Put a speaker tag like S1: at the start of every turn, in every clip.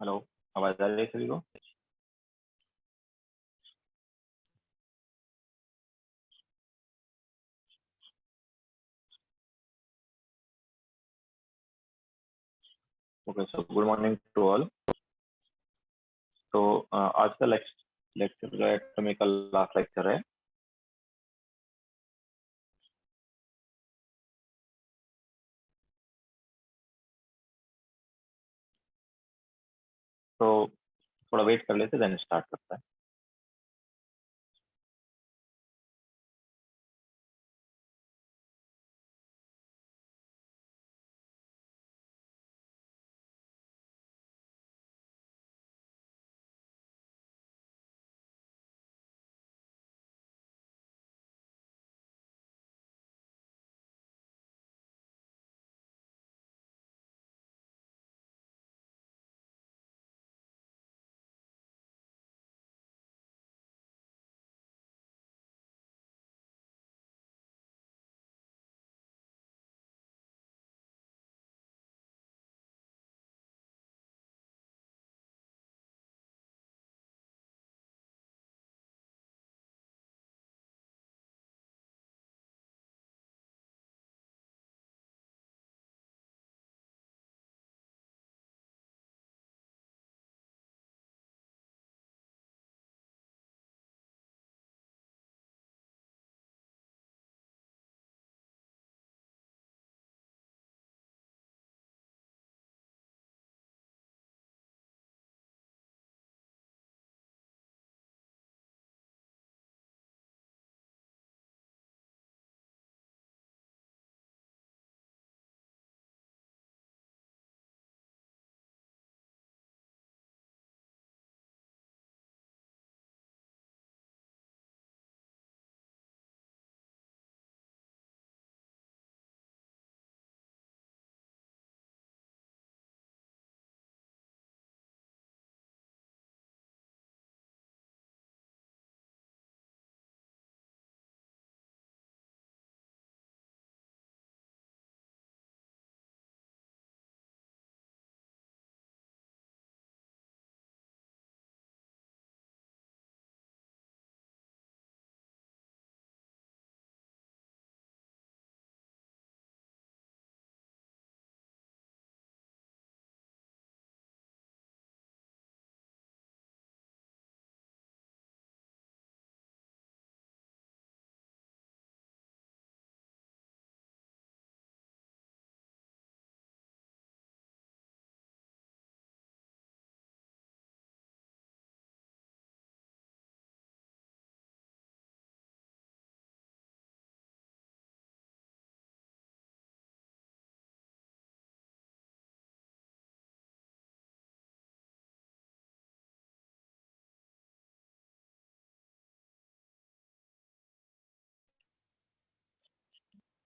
S1: Hello, आवाज़ आ रही है सभी को? Okay, so good morning to all. तो आज का लेक्चर जो है एटॉमिक का लास्ट लेक्चर है। तो थोड़ा वेट कर लेते देन स्टार्ट करते हैं।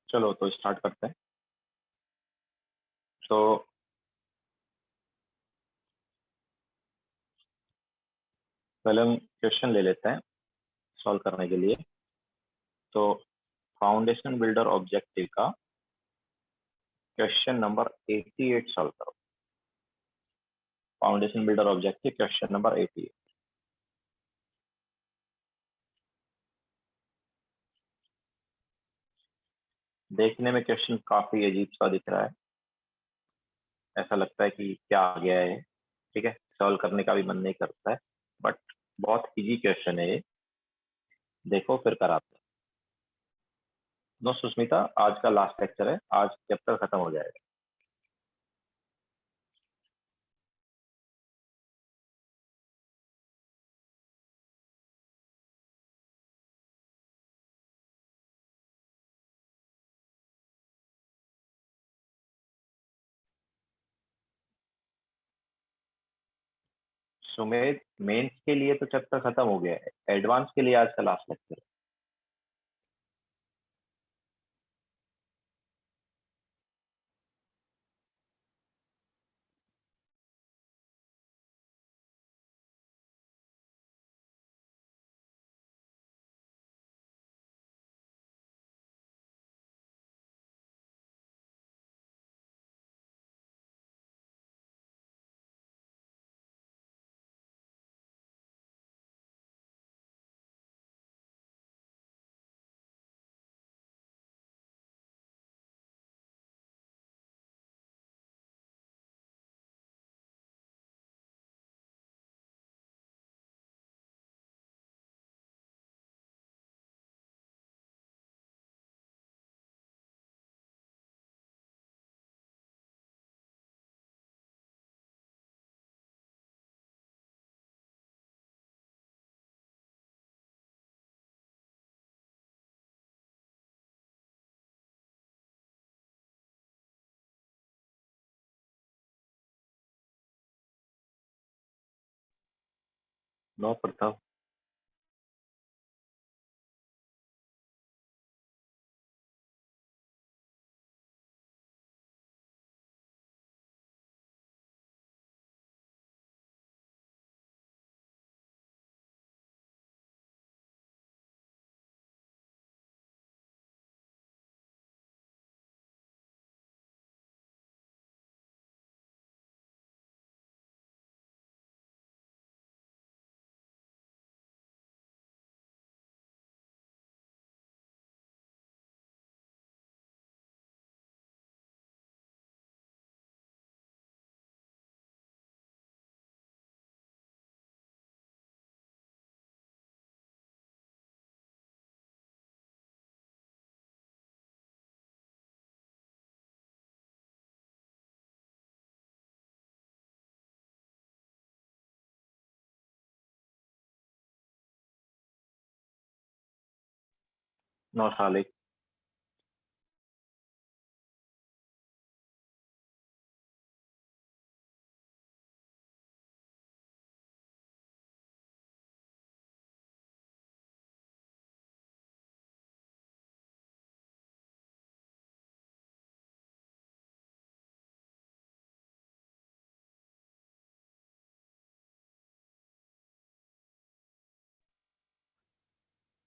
S1: चलो तो स्टार्ट करते हैं। तो पहले हम क्वेश्चन ले लेते हैं सॉल्व करने के लिए। तो फाउंडेशन बिल्डर ऑब्जेक्टिव का क्वेश्चन नंबर 88 सॉल्व करो। Foundation builder objective question number 88। देखने में क्वेश्चन काफी अजीब सा दिख रहा है, ऐसा लगता है कि क्या आ गया है। ठीक है, सॉल्व करने का भी मन नहीं करता है, बट बहुत इजी क्वेश्चन है ये। देखो फिर कराते हैं। नो सुस्मिता, आज का लास्ट लेक्चर है, आज चैप्टर खत्म हो जाएगा। सुमेध, मेंस के लिए तो चैप्टर खत्म हो गया है, एडवांस के लिए आज का लास्ट लेक्चर है। नो प्रथम। नो शालिक।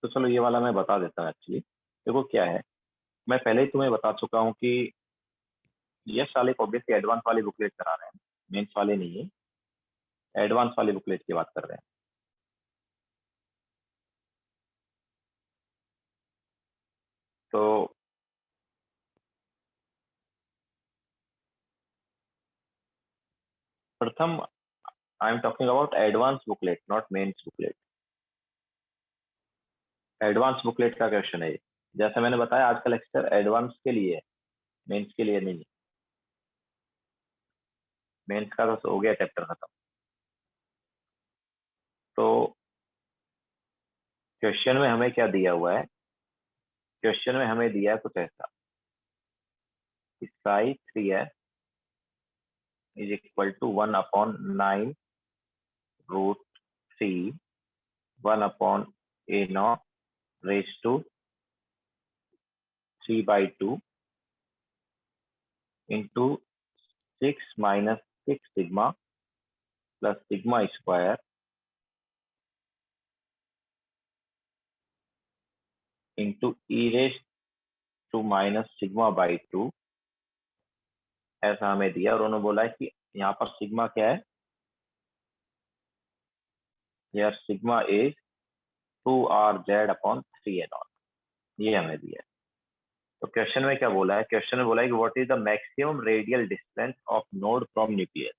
S1: तो चलो ये वाला मैं बता देता हूँ। एक्चुअली देखो क्या है, मैं पहले ही तुम्हें बता चुका हूँ कि ये शालिक ऑब्वियसली एडवांस वाली बुकलेट करा रहे हैं, मेंस वाले नहीं है, एडवांस वाली बुकलेट की बात कर रहे हैं। तो Pratham, I am talking about advance booklet, not mains booklet. Advance booklet का क्वेश्चन है ये। जैसे मैंने बताया आज का लेक्चर एडवांस के लिए है, मेंस के लिए नहीं है। मेंस का तो हो गया चैप्टर खत्म। तो क्वेश्चन में हमें क्या दिया हुआ है, क्वेश्चन में हमें दिया है कुछ ऐसा, psi 3s is equal to 1/9 root 3 1/a0 raise to 3/2 into 6 - 6 sigma plus sigma square into E raise to minus सिग्मा/2। ऐसा हमें दिया और उन्होंने बोला है कि यहाँ पर सिग्मा क्या है, यार सिग्मा इज 2rz/3a0, ये हमें दिया है। तो क्वेश्चन में क्या बोला है, क्वेश्चन में बोला है कि what is the maximum radial distance of node from nucleus.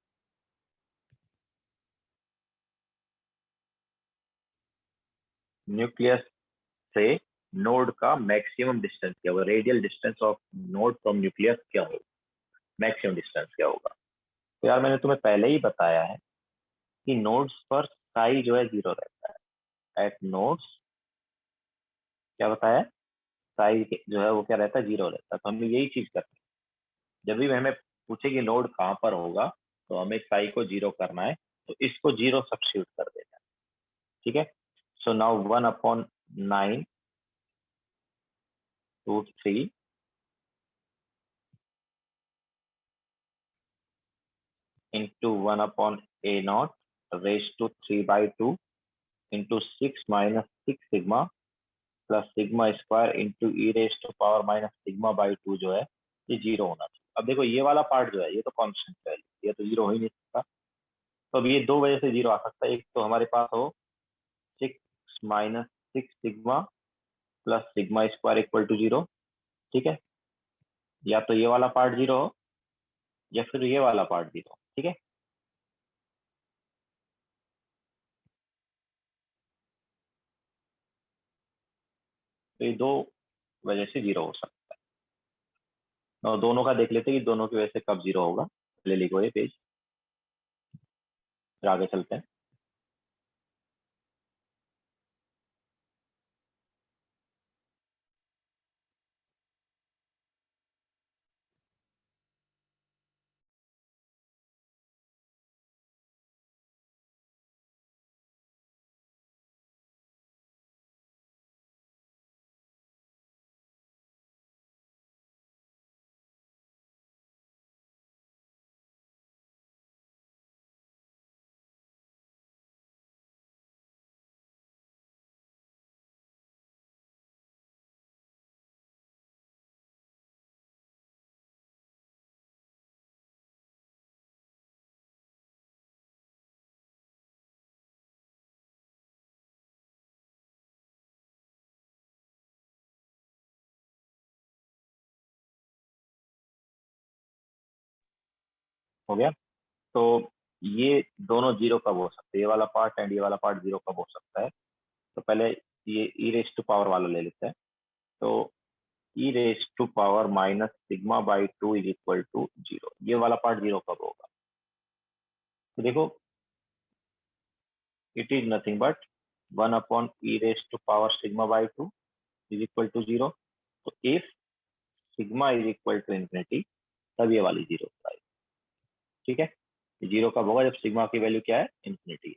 S1: Nucleus से नोड का मैक्सिमम डिस्टेंस क्या होगा, radial distance of node from nucleus क्या होगा, मैक्सिमम डिस्टेंस क्या होगा। तो यार मैंने तुम्हें पहले ही बताया है कि नोड्स पर साई जो है 0 रहता है। एट नोड्स क्या बताया, साई जो है वो क्या रहता है, 0 रहता है। तो हमें यही चीज करनी है, जब भी हमें पूछे कि नोड कहाँ पर होगा तो हमें साई को 0 करना है, तो इसको 0 सब्स्टिट्यूट कर देना है। ठीक है। So now 1/9 root 3 into 1/a0 raise to 3/2 into 6 - 6 sigma plus sigma square into E raise to power minus सिग्मा/2 जो है ये 0 होना चाहिए। अब देखो ये वाला पार्ट जो है ये तो कांस्टेंट वैल्यू, ये तो 0 हो ही नहीं सकता। तो अब ये दो वजह से 0 आ सकता है, एक तो हमारे पास हो 6 - 6 sigma plus sigma square equal to 0। ठीक है, या तो ये वाला पार्ट 0 हो या फिर ये वाला पार्ट 0। ठीक है, तो ये दो वजह से 0 हो सकता है और दोनों का देख लेते हैं कि दोनों की वजह से कब 0 होगा। ले लिखो ये पेज, फिर आगे चलते हैं। हो गया। तो ये दोनों जीरो कब हो सकते हैं, ये वाला पार्ट एंड ये वाला पार्ट जीरो कब हो सकता है। तो पहले ये ई रेस टू पावर वाला ले लेते हैं। तो e raise to power minus sigma by two is equal to zero, ये वाला पार्ट जीरो कब होगा। तो देखो it is nothing but 1 upon E raise to power sigma by two is equal to zero. तो if sigma is equal to infinity तब ये वाली जीरो आएगी। ठीक है, जीरो कब होगा, जब सिग्मा की वैल्यू क्या है, इंफिनिटी।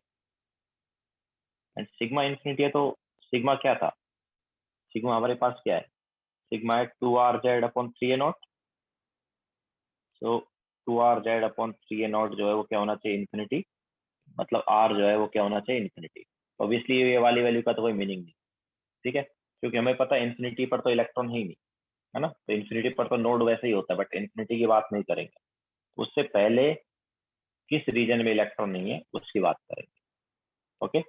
S1: एंड सिग्मा इंफिनिटी है तो सिग्मा क्या था, सिग्मा हमारे पास क्या है, सिग्मा है 2r/z अपॉन 3a0। सो 2r/z अपॉन 3a0 जो है वो क्या होना चाहिए, इंफिनिटी। मतलब r जो है वो क्या होना चाहिए, इंफिनिटी। ऑब्वियसली ये वाली वैल्यू का तो कोई मीनिंग नहीं। ठीक है, क्योंकि हमें पता है इंफिनिटी पर तो इलेक्ट्रॉन ही नहीं है ना, तो इंफिनिटी पर तो नोड वैसे ही होता है, बट इंफिनिटी की बात नहीं करेंगे। उससे पहले किस रीजन में इलेक्ट्रॉन नहीं है उसकी बात करेंगे। ओके,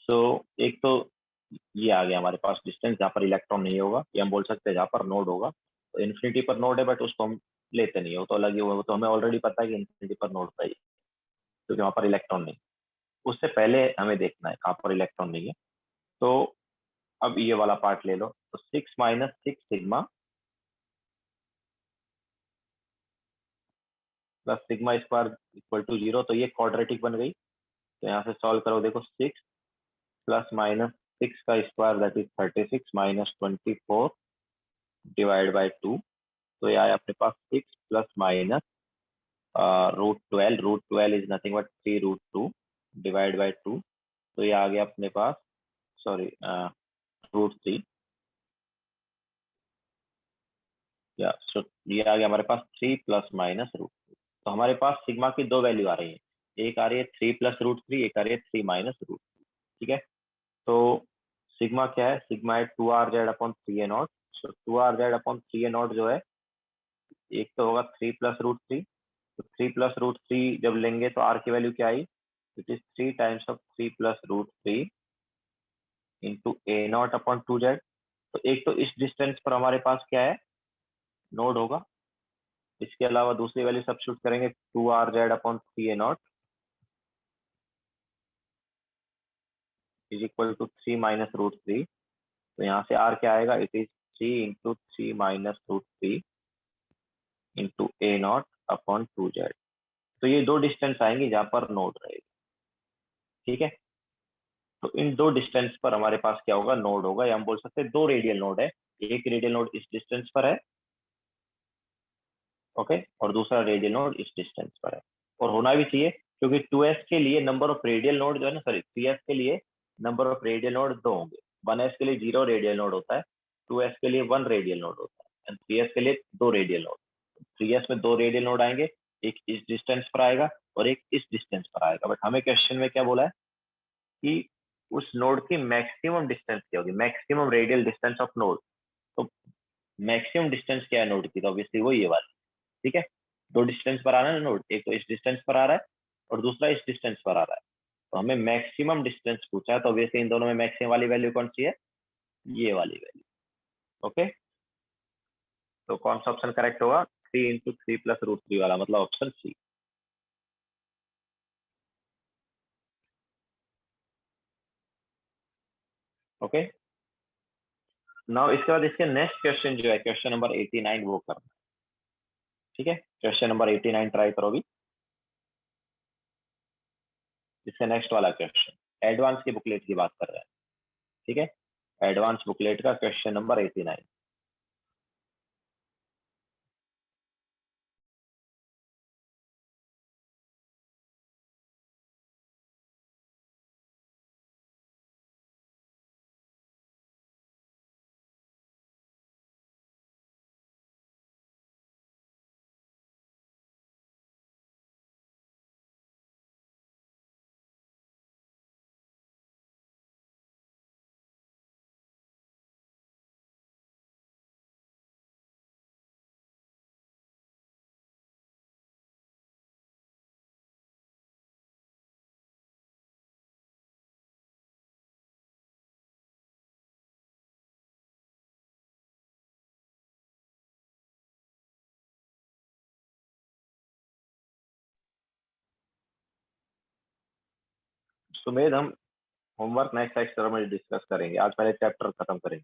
S1: सो एक तो ये आ गया हमारे पास डिस्टेंस जहाँ पर इलेक्ट्रॉन नहीं होगा, या हम बोल सकते हैं जहाँ पर नोड होगा। तो इन्फिनिटी पर नोड है बट उसको हम लेते नहीं है, वो तो अलग ही हुआ, वो तो हमें ऑलरेडी पता है कि इन्फिनिटी पर नोड चाहिए क्योंकि वहाँ पर इलेक्ट्रॉन नहीं। उससे पहले हमें देखना है कहाँ पर इलेक्ट्रॉन नहीं है। तो अब ये वाला पार्ट ले लो, तो 6 minus 6 sigma plus sigma square equal to zero. तो ये क्वाड्रेटिक बन गई। तो यहाँ से सॉल्व करो, देखो 6 प्लस माइनस 6 का square that is 36 minus 24 divide by 2। तो ये आया अपने पास 6 plus minus root 12 is nothing but 3√2 divide by 2। तो ये आ गया अपने पास, सॉरी, √3, या so ये आ गया हमारे पास 3 प्लस माइनस √3। तो हमारे पास सिग्मा की दो वैल्यू आ रही है, एक आ रही है 3 प्लस √3, एक आ रही है 3 माइनस √3। ठीक है, तो सिग्मा क्या है, सिग्मा है 2r/z अपॉन 3a0। सो 2r/z अपॉन 3a0 जो है, एक तो होगा 3 प्लस √3। तो 3 प्लस √3 जब लेंगे तो r की वैल्यू क्या आई, it is 3 times of 3 plus √3 into a0 upon 2z। तो एक तो इस डिस्टेंस पर हमारे पास क्या है, नोड होगा। इसके अलावा दूसरी वैल्यू सब्स्टिट्यूट करेंगे 2r/z upon 3a0 is equal to 3 minus √3। तो यहाँ से r क्या आएगा, it is 3 into 3 minus √3 into a0 upon 2z। तो ये दो डिस्टेंस आएंगे जहां पर नोड रहेगा। ठीक है, तो इन दो डिस्टेंस पर हमारे पास क्या होगा, नोड होगा, या हम बोल सकते हैं दो रेडियल नोड है। एक रेडियल नोड इस डिस्टेंस पर है, ओके, और दूसरा रेडियल नोड इस डिस्टेंस पर है। और होना भी चाहिए क्योंकि 2s के लिए नंबर ऑफ रेडियल नोड जो है ना, सॉरी 3s के लिए नंबर ऑफ रेडियल नोड दो होंगे। 1s के लिए 0 रेडियल नोड होता है, 2s के लिए 1 रेडियल नोड होता है, एंड 3s के लिए 2 रेडियल नोड। 3s में 2 रेडियल नोड आएंगे, एक इस डिस्टेंस पर आएगा और एक इस डिस्टेंस पर आएगा। बट हमें क्वेश्चन में क्या बोला है कि उस नोड की मैक्सिमम डिस्टेंस क्या होगी, maximum radial distance of node. तो मैक्सिमम डिस्टेंस क्या है नोड की, तो ऑब्वियसली वो ये वाली। ठीक है, दो डिस्टेंस पर आ रहा है ना नोड, एक तो इस डिस्टेंस पर आ रहा है और दूसरा इस डिस्टेंस पर आ रहा है। तो हमें मैक्सिमम डिस्टेंस पूछा है, तो ऑब्वियसली इन दोनों में मैक्सिमम वाली वैल्यू कौन सी है, ये वाली वैल्यू। ओके, तो कौन सा ऑप्शन करेक्ट होगा, 3 इंटू 3 प्लस √3 वाला, मतलब ऑप्शन सी। ओके, नाउ इसके बाद इसके नेक्स्ट क्वेश्चन जो है, क्वेश्चन नंबर 89 वो करना। ठीक है, क्वेश्चन नंबर 89 ट्राई करो अभी। इसका नेक्स्ट वाला क्वेश्चन एडवांस की बुकलेट की बात कर रहे हैं। ठीक है, एडवांस बुकलेट का क्वेश्चन नंबर 89। सुमेध, हम होमवर्क नेक्स्ट लेक्चर में डिस्कस करेंगे, आज पहले चैप्टर खत्म करेंगे।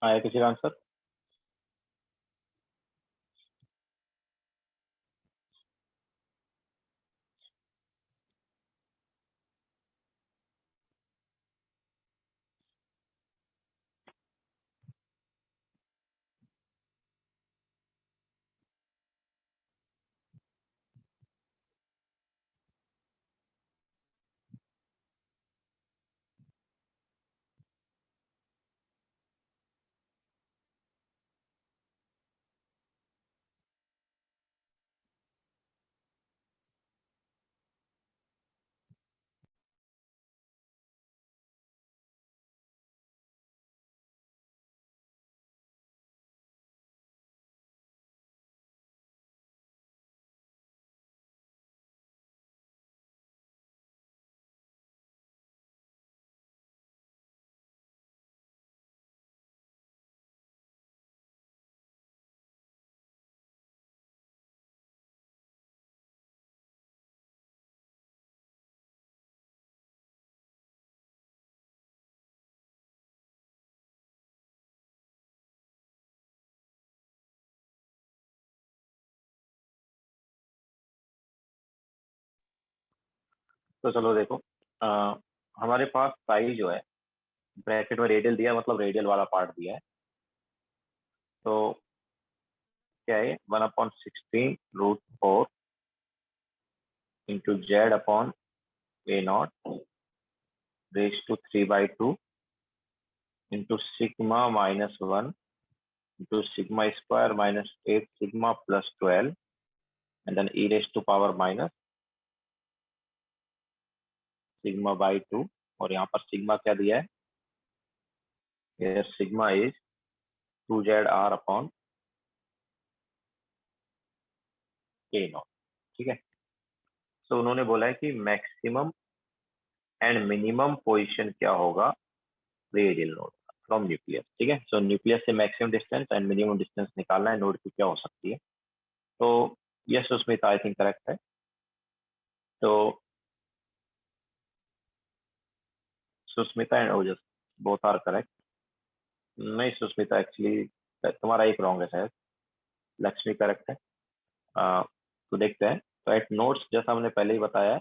S1: आया किसी का आंसर? तो चलो देखो, हमारे पास साई जो है ब्रैकेट में रेडियल दिया है, मतलब रेडियल वाला पार्ट दिया है। तो क्या है, 1/16√4 into Z upon A0 raise to 3/2 into sigma -1 into sigma square -8 sigma plus 12 and then e raise to power minus सिग्मा/2। और यहाँ पर सिग्मा क्या दिया है, here sigma is 2ZR upon A0। ठीक है, तो उन्होंने बोला है कि मैक्सिमम एंड मिनिमम पोजीशन क्या होगा रेडियल नोड फ्रॉम न्यूक्लियस। ठीक है, सो न्यूक्लियस से maximum distance and minimum distance निकालना है नोड की, क्या हो सकती है। तो yes Susmita, I think correct है। तो Susmita and Ojas both are correct. नहीं सुस्मिता, एक्चुअली तुम्हारा एक रॉन्ग है शायद, लक्ष्मी करेक्ट है। तो देखते हैं। तो एट नोड्स, जैसा हमने पहले ही बताया,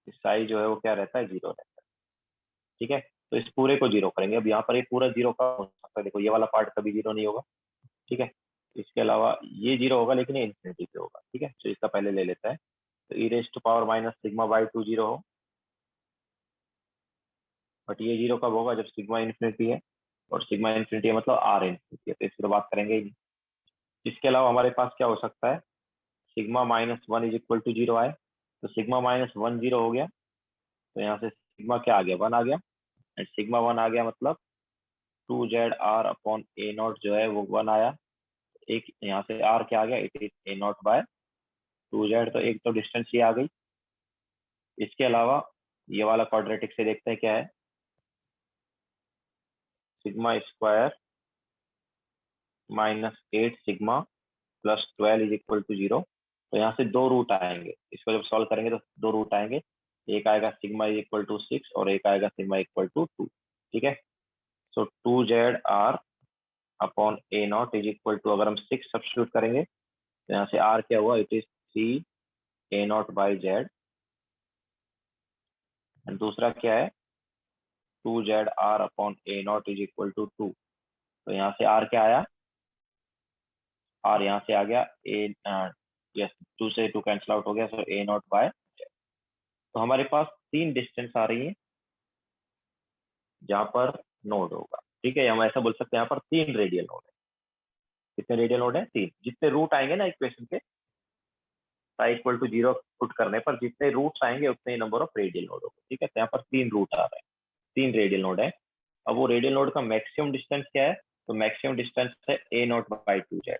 S1: साइज जो है वो क्या रहता है, 0 रहता है। ठीक है, तो इस पूरे को 0 करेंगे। अब यहाँ पर ये पूरा 0 का हो सकता है, देखो ये वाला पार्ट कभी 0 नहीं होगा। ठीक है, इसके अलावा ये 0 होगा लेकिन ये इन्फिनिटी पे होगा। ठीक है, तो इसका पहले ले लेता है। तो ई रेज टू पावर माइनस सिग्मा/2 0 हो, बट ये 0 कब होगा, जब सिग्मा इन्फिनिटी है। और सिग्मा इन्फिनिटी है मतलब आर इन्फिनिटी है, तो इसकी तो बात करेंगे ही नहीं। इसके अलावा हमारे पास क्या हो सकता है, सिग्मा -1 इज इक्वल टू 0 आए, तो सिग्मा -1 0 हो गया, तो यहाँ से सिग्मा क्या आ गया, 1 आ गया। एंड सिग्मा 1 आ गया मतलब 2ZR अपॉन A0 जो है वो 1 आया। एक यहाँ से R क्या आ गया, इट इज A0/2Z। तो एक तो डिस्टेंस ये आ गई। इसके अलावा ये वाला क्वाड्रेटिक से देखते हैं क्या है, sigma square -8 sigma plus 12 is equal to 0। तो यहाँ से दो रूट आएंगे, इसको जब सॉल्व करेंगे तो दो रूट आएंगे। एक आएगा सिग्मा इज इक्वल टू 6 और एक आएगा सिग्मा इक्वल टू 2। ठीक है, so 2ZR upon A0 is equal to, अगर हम 6 सब्स्टिट्यूट करेंगे तो यहाँ से R क्या हुआ, इट इज 3A0/Z। एंड दूसरा क्या है, 2ZR upon A0 is equal to 2। तो यहाँ से R क्या आया, R यहाँ से आ गया A, यस 2 से 2 कैंसिल आउट हो गया, सो A0/Z। तो हमारे पास तीन डिस्टेंस आ रही है जहाँ पर नोड होगा। ठीक है, हम ऐसा बोल सकते हैं यहाँ पर तीन रेडियल नोड है। कितने रेडियल नोड है, तीन। जितने रूट आएंगे ना इक्वेशन के, इक्वल टू 0 पुट करने पर जितने रूट्स आएंगे उतने नंबर ऑफ रेडियल नोड होगा। ठीक है, तो यहाँ पर तीन रूट आ रहे हैं, तीन रेडियल नोड है। अब वो रेडियल नोड का मैक्सिमम डिस्टेंस क्या है, तो मैक्सिमम डिस्टेंस है A0/2Z।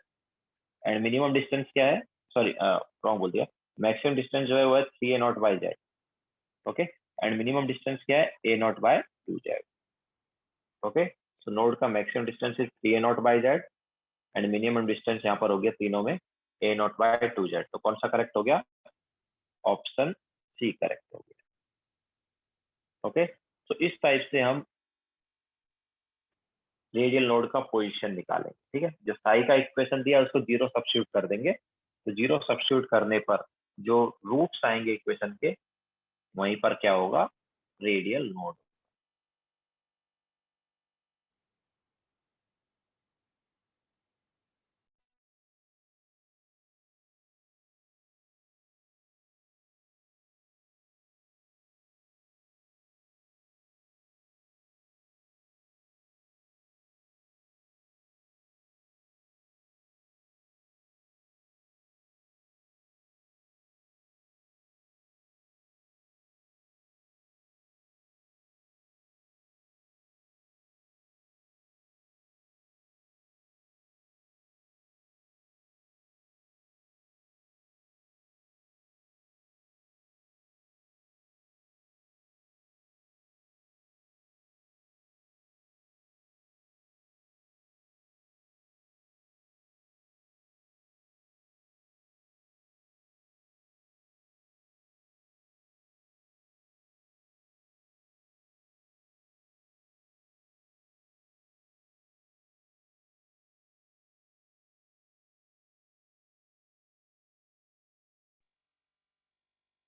S1: एंड मिनिमम डिस्टेंस क्या है, सॉरी रॉन्ग बोल दिया, मैक्सिमम डिस्टेंस जो है वो है 3A0/Z। Okay, and minimum distance क्या है, A0/2Z। ओके, सो नोड का maximum distance is 3A0/Z and minimum distance यहाँ पर हो गया तीनों में A0/2Z। तो कौन सा करेक्ट हो गया, ऑप्शन सी करेक्ट हो गया। ओके, तो इस टाइप से हम रेडियल नोड का पोजीशन निकालेंगे। ठीक है, जो साई का इक्वेशन दिया उसको 0 सब्स्टिट्यूट कर देंगे, तो 0 सब्स्टिट्यूट करने पर जो रूट्स आएंगे इक्वेशन के, वहीं पर क्या होगा, रेडियल नोड।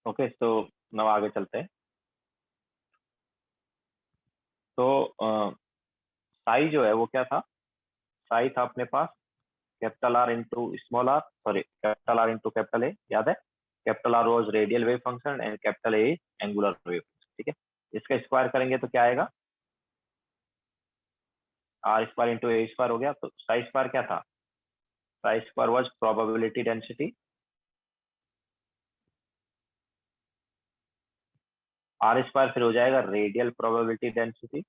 S1: ओके, तो now आगे चलते हैं। तो साई जो है वो क्या था, साई था अपने पास capital R into small R, sorry capital R into capital A, याद है। Capital R was radial wave function and capital A angular wave function. ठीक है, इसका स्क्वायर करेंगे तो क्या आएगा, R square into A square हो गया। तो साई स्क्वायर क्या था, psi square was probability density, R square फिर हो जाएगा radial probability density,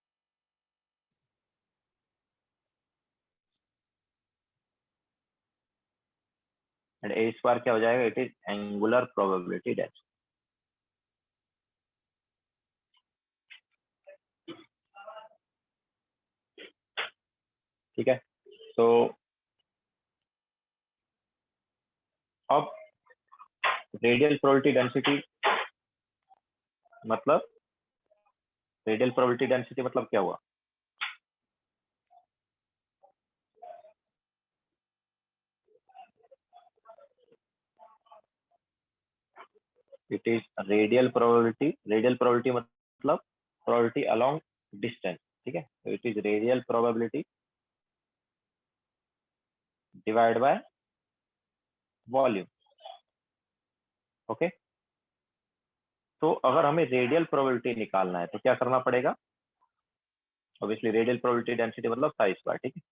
S1: and A square क्या हो जाएगा, it is angular probability density. ठीक है, तो अब रेडियल प्रोबेबिलिटी डेंसिटी मतलब, रेडियल प्रोबेबिलिटी डेंसिटी मतलब क्या हुआ, इट इज रेडियल प्रोबेबिलिटी मतलब प्रोबेबिलिटी अलोंग डिस्टेंस। ठीक है, तो it is radial probability divide by volume. Okay, तो अगर हमें रेडियल प्रोबेबिलिटी निकालना है तो क्या करना पड़ेगा, ऑब्वियसली रेडियल प्रोबेबिलिटी डेंसिटी मतलब साई स्क्वायर। ठीक है,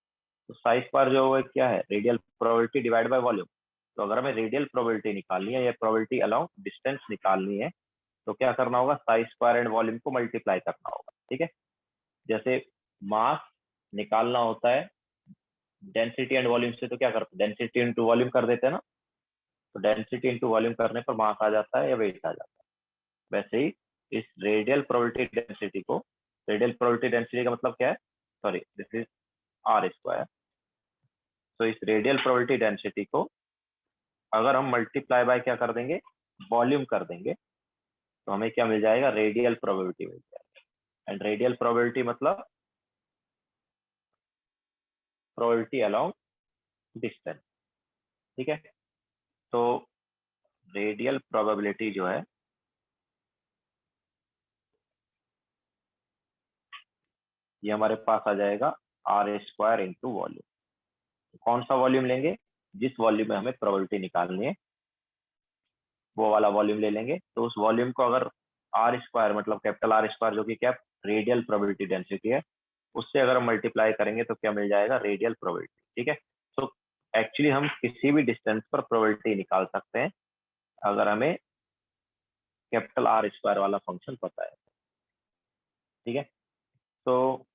S1: तो साई स्क्वायर जो है क्या है, radial probability divide by volume. तो अगर हमें रेडियल प्रोबेबिलिटी निकालनी है या प्रोबेबिलिटी अलोंग डिस्टेंस निकालनी है, तो क्या करना होगा, साई स्क्वायर एंड वॉल्यूम को मल्टीप्लाई करना होगा। ठीक है, जैसे मास निकालना होता है डेंसिटी एंड वॉल्यूम से, तो क्या करते हैं, डेंसिटी इंटू वॉल्यूम कर देते हैं ना। तो डेंसिटी इंटू वॉल्यूम करने पर मास आ जाता है या वेट आ जाता है। वैसे ही इस रेडियल प्रोबेबिलिटी डेंसिटी को, रेडियल प्रोबेबिलिटी डेंसिटी का मतलब क्या है, sorry this is R square. तो इस रेडियल प्रोबेबिलिटी डेंसिटी को अगर हम मल्टीप्लाई बाय क्या कर देंगे, वॉल्यूम कर देंगे, तो हमें क्या मिल जाएगा, रेडियल प्रोबेबिलिटी मिल जाएगा। एंड रेडियल प्रोबेबिलिटी मतलब प्रोबेबिलिटी अलोंग डिस्टेंस। ठीक है, तो रेडियल प्रोबेबिलिटी जो है, ये हमारे पास आ जाएगा आर स्क्वायर इंटू वॉल्यूम। कौन सा वॉल्यूम लेंगे, जिस वॉल्यूम में हमें प्रोबेबिलिटी निकालनी है वो वाला वॉल्यूम ले लेंगे। तो उस वॉल्यूम को अगर आर स्क्वायर मतलब कैपिटल आर स्क्वायर जो कि क्या रेडियल प्रोबेबिलिटी डेंसिटी है, उससे अगर हम मल्टीप्लाई करेंगे तो क्या मिल जाएगा, रेडियल प्रोबेबिलिटी। ठीक है, तो एक्चुअली हम किसी भी डिस्टेंस पर प्रोबेबिलिटी निकाल सकते हैं अगर हमें कैपिटल आर स्क्वायर वाला फंक्शन पता है। ठीक है, तो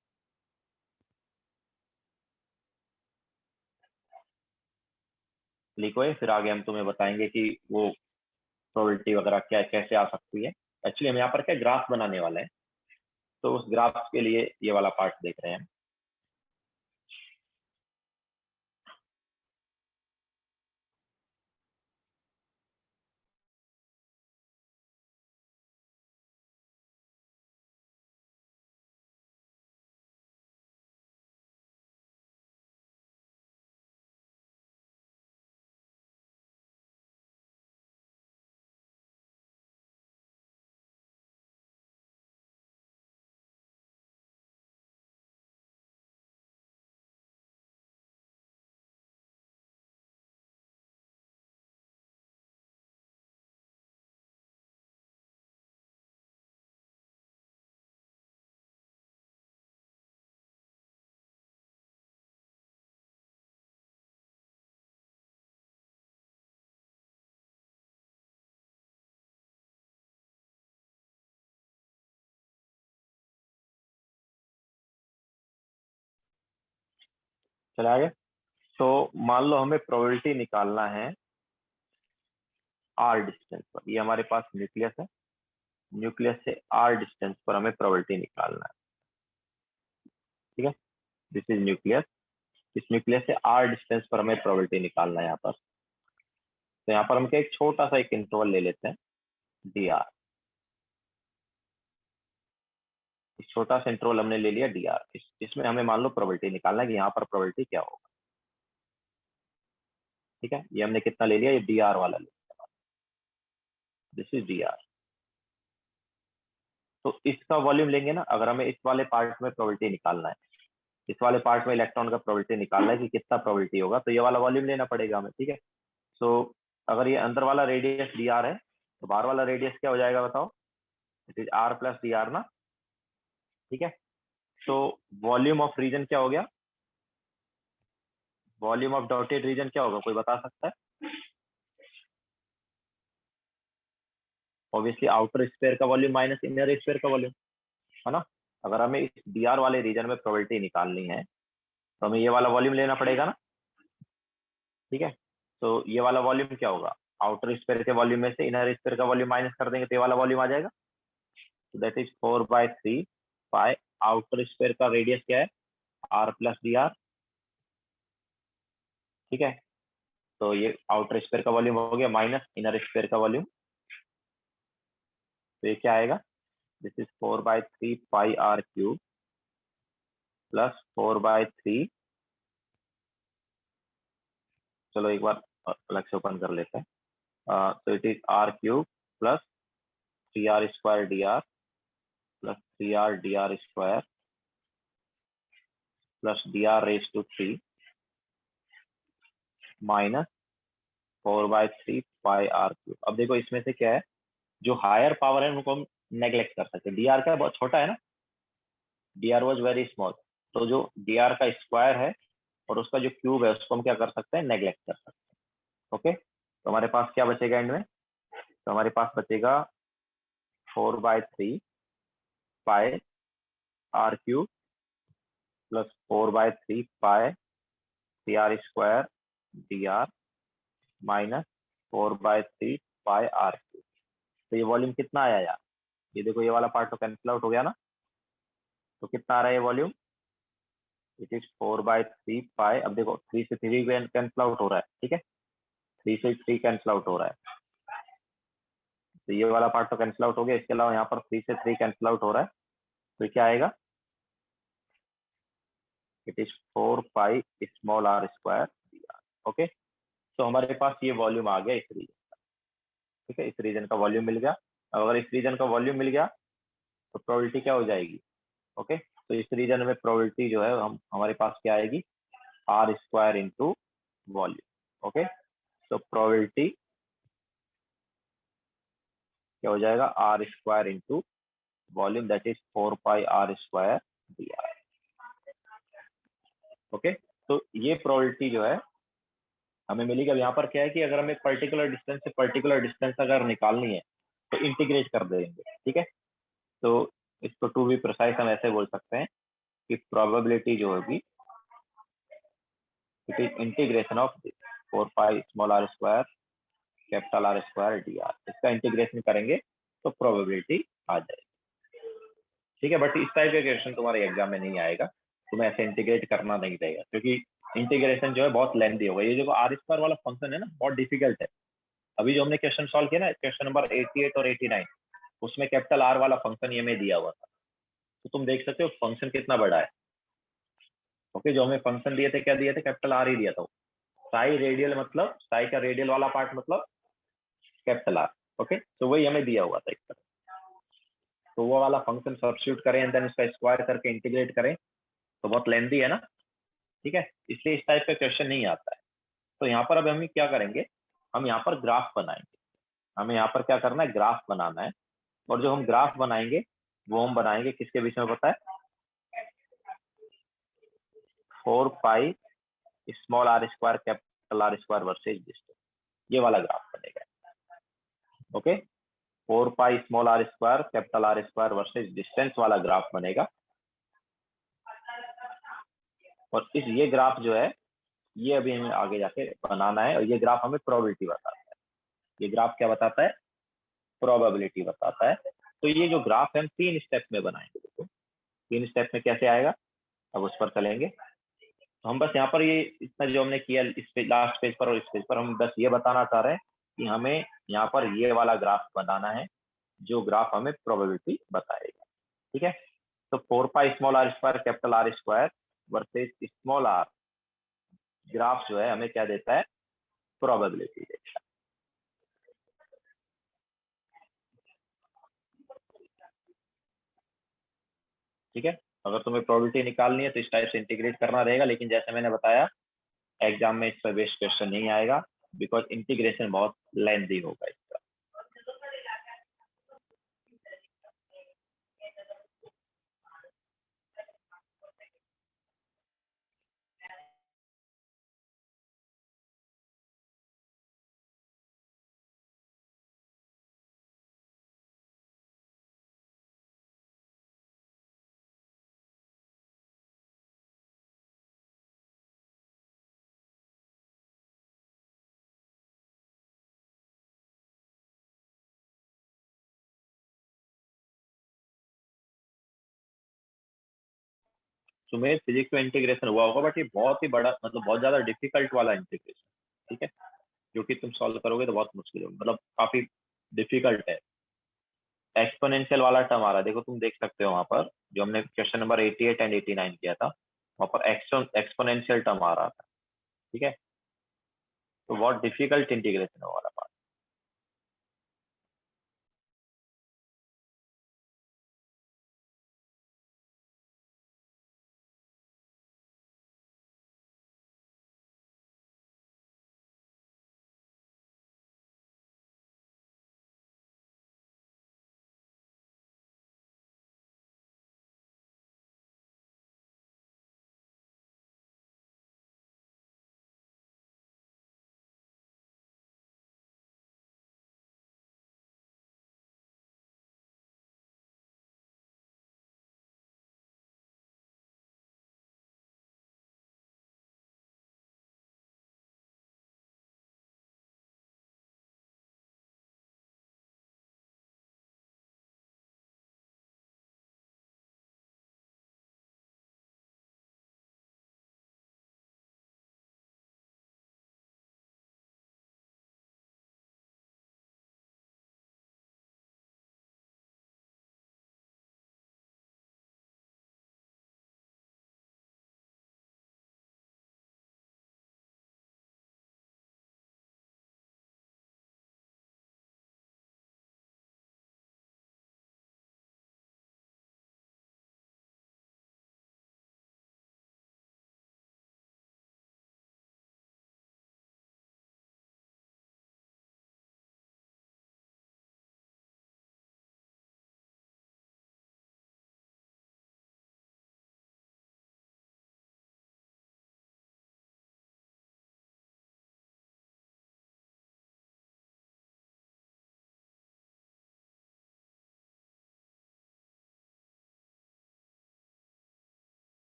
S1: लिखो है, फिर आगे हम तुम्हें बताएंगे कि वो प्रोबेबिलिटी वगैरह क्या कैसे आ सकती है। एक्चुअली हम यहाँ पर क्या ग्राफ बनाने वाले हैं, तो उस ग्राफ के लिए ये वाला पार्ट देख रहे हैं। चले आगे। तो मान लो हमें प्रोबेबिलिटी निकालना है आर डिस्टेंस पर, ये हमारे पास न्यूक्लियस है, न्यूक्लियस से आर डिस्टेंस पर हमें प्रोबेबिलिटी निकालना है, ठीक है। दिस इज न्यूक्लियस, इस न्यूक्लियस से आर डिस्टेंस पर हमें प्रोबेबिलिटी निकालना है यहाँ पर। तो यहाँ पर हम क्या एक छोटा सा एक इंटरवल ले लेते हैं डी आर, इस छोटा सा इंटरवल हमने ले लिया डी आर, इसमें हमें मान लो प्रोबेबिलिटी निकालना है कि यहाँ पर प्रोबेबिलिटी क्या होगा, ठीक है। ये हमने कितना ले लिया, ये डी आर वाला ले लिया, दिस इज डी आर। तो इसका वॉल्यूम लेंगे ना, अगर हमें इस वाले पार्ट में प्रोबेबिलिटी निकालना है, इस वाले पार्ट में इलेक्ट्रॉन का प्रोबेबिलिटी निकालना है कि कितना प्रोबेबिलिटी होगा, तो ये वाला वॉल्यूम लेना पड़ेगा हमें, ठीक है। सो अगर ये अंदर वाला रेडियस डी आर है तो बाहर वाला रेडियस क्या हो जाएगा बताओ, it is R plus D R ना, ठीक है। तो वॉल्यूम ऑफ रीजन क्या हो गया, वॉल्यूम ऑफ डॉटेड रीजन क्या होगा, कोई बता सकता है। ऑब्वियसली आउटर स्फीयर का वॉल्यूम माइनस इनर स्फीयर का वॉल्यूम, है ना। अगर हमें इस डी आर वाले रीजन में प्रोबेबिलिटी निकालनी है तो हमें ये वाला वॉल्यूम लेना पड़ेगा ना, ठीक है। तो ये वाला वॉल्यूम क्या होगा, आउटर स्फीयर के वॉल्यूम में से इनर स्फीयर का वॉल्यूम माइनस कर देंगे तो ये वाला वॉल्यूम आ जाएगा। तो that is 4/3 pi, outer sphere का रेडियस क्या है, आर प्लस डी आर, ठीक है। तो ये आउटर स्फीयर का वॉल्यूम हो गया माइनस इनर स्फीयर का वॉल्यूम, तो ये क्या आएगा, this is 4/3 pi R cube plus 4/3, चलो एक बार अलग से ओपन कर लेते हैं। तो it is R cube plus 3r square D R plus 3r D R square plus D R raise to 3 minus 4/3 pi R cube. अब देखो इसमें से क्या है, जो हायर पावर है उनको हम नेग्लेक्ट कर सकते हैं, डी आर क्या बहुत छोटा है ना, D R was very small, तो जो डी आर का स्क्वायर है और उसका जो क्यूब है उसको हम क्या कर सकते हैं, नेग्लेक्ट कर सकते हैं, ओके। तो हमारे पास क्या बचेगा एंड में, तो हमारे पास बचेगा 4/3 pi R cube plus 4/3 pi C R square D R minus 4/3 pi R cube. तो ये वॉल्यूम कितना आया यार, ये देखो ये वाला पार्ट तो कैंसिल आउट हो गया ना, तो कितना आ रहा है ये वॉल्यूम, इट इज 4/3 पाई, अब देखो 3 से 3 कैंसिल आउट हो रहा है, ठीक है, 3 से 3 कैंसिल आउट हो रहा है, तो ये वाला पार्ट तो कैंसिल आउट हो गया, इसके अलावा यहाँ पर 3 से 3 कैंसिल आउट हो रहा है, तो क्या आएगा, it is 4 pi small R square D R, okay. तो हमारे पास ये वॉल्यूम आ गया इस रीजन का, ठीक है, इस रीजन का वॉल्यूम मिल गया। अब अगर इस रीजन का वॉल्यूम मिल गया तो प्रोबेबिलिटी क्या हो जाएगी, ओके। तो इस रीजन में प्रोबेबिलिटी जो है हम हमारे पास क्या आएगी, R square into volume, okay. तो प्रोबेबिलिटी क्या हो जाएगा, R square into volume, that is 4 pi R square D R, okay. तो ये प्रोबेबिलिटी जो है हमें मिलेगी। अब यहाँ पर क्या है कि अगर हमें पर्टिकुलर डिस्टेंस से पर्टिकुलर डिस्टेंस अगर निकालनी है तो इंटीग्रेट कर देंगे, ठीक है। तो इसको टू बी प्रिसाइज हम ऐसे बोल सकते हैं कि प्रोबेबिलिटी जो होगी it is integration of 4 pi small R square capital R square D R, इसका इंटीग्रेशन करेंगे तो प्रोबेबिलिटी आ जाएगी, ठीक है। बट इस टाइप का क्वेश्चन तुम्हारे एग्जाम में नहीं आएगा, तुम्हें ऐसे इंटीग्रेट करना नहीं रहेगा क्योंकि इंटीग्रेशन जो है बहुत लेंथी होगा। ये जो आर स्क्वायर वाला फंक्शन है ना बहुत डिफिकल्ट है। अभी जो हमने क्वेश्चन सॉल्व किया ना, क्वेश्चन नंबर 88 और 89, उसमें कैपिटल आर वाला फंक्शन ये में दिया हुआ था, तो तुम देख सकते हो फंक्शन कितना बड़ा है, ओके। जो हमें फंक्शन दिए थे क्या दिए थे, कैपिटल आर ही दिया था। साई रेडियल मतलब साई का रेडियल वाला पार्ट मतलब कैपिटल आर, ओके। तो वही हमें दिया हुआ था एक तरह, तो वो वाला फंक्शन सब्स्टिट्यूट करें एंड देन उसका स्क्वायर करके इंटीग्रेट करें तो बहुत लेंथी है ना, ठीक है, इसलिए इस टाइप का क्वेश्चन नहीं आता है। तो यहाँ पर अब हम क्या करेंगे, हम यहाँ पर ग्राफ बनाएंगे, हमें यहाँ पर क्या करना है, ग्राफ बनाना है। और जो हम ग्राफ बनाएंगे वो हम बनाएंगे किसके बीच में पता है, 4 pi small R square capital R square versus distance, ये वाला ग्राफ बनेगा, okay. 4 pi small R square capital R square versus distance वाला ग्राफ बनेगा। और ये ग्राफ जो है ये अभी हमें आगे जाके बनाना है, और ये ग्राफ हमें प्रोबेबिलिटी बताता है। ये ग्राफ क्या बताता है? प्रोबेबिलिटी बताता है। तो ये जो ग्राफ है हम 3 स्टेप में बनाएंगे। देखो 3 स्टेप में कैसे आएगा, अब उस पर चलेंगे। तो हम बस यहाँ पर ये इतना जो हमने किया इस पे लास्ट पेज पर और इस पेज पर, हम बस ये बताना चाह रहे हैं कि हमें यहाँ पर ये वाला ग्राफ बनाना है जो ग्राफ हमें प्रोबेबिलिटी बताएगा। ठीक है, तो 4 pi small R square capital R square versus small R graph जो है हमें क्या देता है? प्रोबेबिलिटी देता है। ठीक है, अगर तुम्हें प्रोबेबिलिटी निकालनी है तो इस टाइप से इंटीग्रेट करना रहेगा, लेकिन जैसे मैंने बताया एग्जाम में इस पर बेस्ड क्वेश्चन नहीं आएगा, बिकॉज इंटीग्रेशन बहुत लेंथी होगा इसका। तुम्हें फिजिक्स में इंटीग्रेशन हुआ होगा, बट ये बहुत ही बड़ा, मतलब बहुत ज्यादा डिफिकल्ट वाला इंटीग्रेशन। ठीक है, जो कि तुम सॉल्व करोगे तो बहुत मुश्किल होगा, मतलब काफी डिफिकल्ट है। एक्सपोनेंशियल वाला टर्म आ रहा है, देखो तुम देख सकते हो वहां पर जो हमने क्वेश्चन नंबर 88 एंड 89 किया था, वहां पर एक्सपोनेंशियल टर्म आ रहा था। ठीक है, तो बहुत डिफिकल्ट इंटीग्रेशन है वाला पार्ट।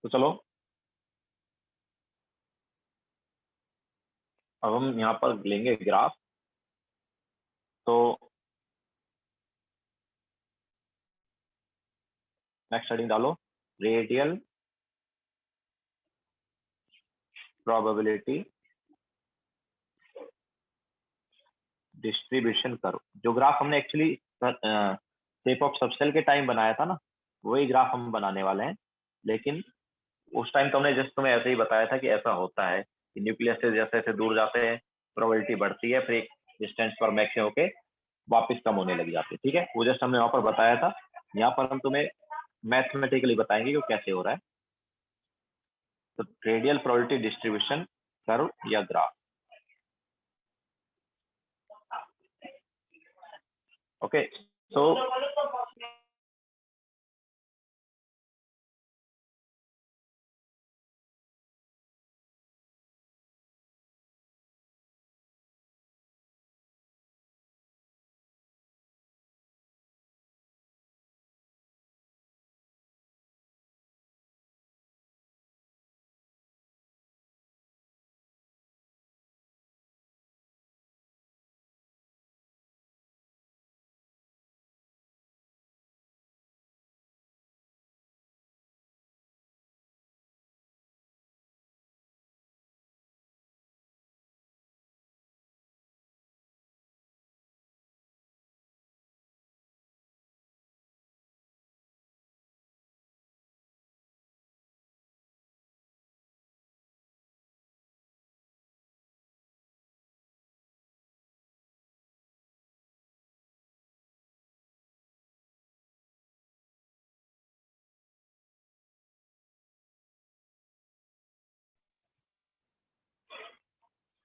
S1: तो चलो अब हम यहाँ पर लेंगे ग्राफ। तो नेक्स्ट हेडिंग डालो, रेडियल प्रोबेबिलिटी डिस्ट्रीब्यूशन करो। जो ग्राफ हमने एक्चुअली शेप ऑफ सबसेल के टाइम बनाया था ना, वही ग्राफ हम बनाने वाले हैं। लेकिन उस टाइम तो हमने जस्ट तुम्हें ऐसे ही बताया था कि ऐसा होता है कि न्यूक्लियस से जैसे जैसे दूर जाते हैं प्रोबेबिलिटी बढ़ती है, फिर एक डिस्टेंस पर मैक्स होके वापस कम होने लग जाती है। ठीक है, वो जस्ट हमने वहां पर बताया था। यहाँ पर हम तुम्हें मैथमेटिकली बताएंगे कि वो कैसे हो रहा है। तो रेडियल प्रोबेबिलिटी डिस्ट्रीब्यूशन कर्व या graph. Okay, so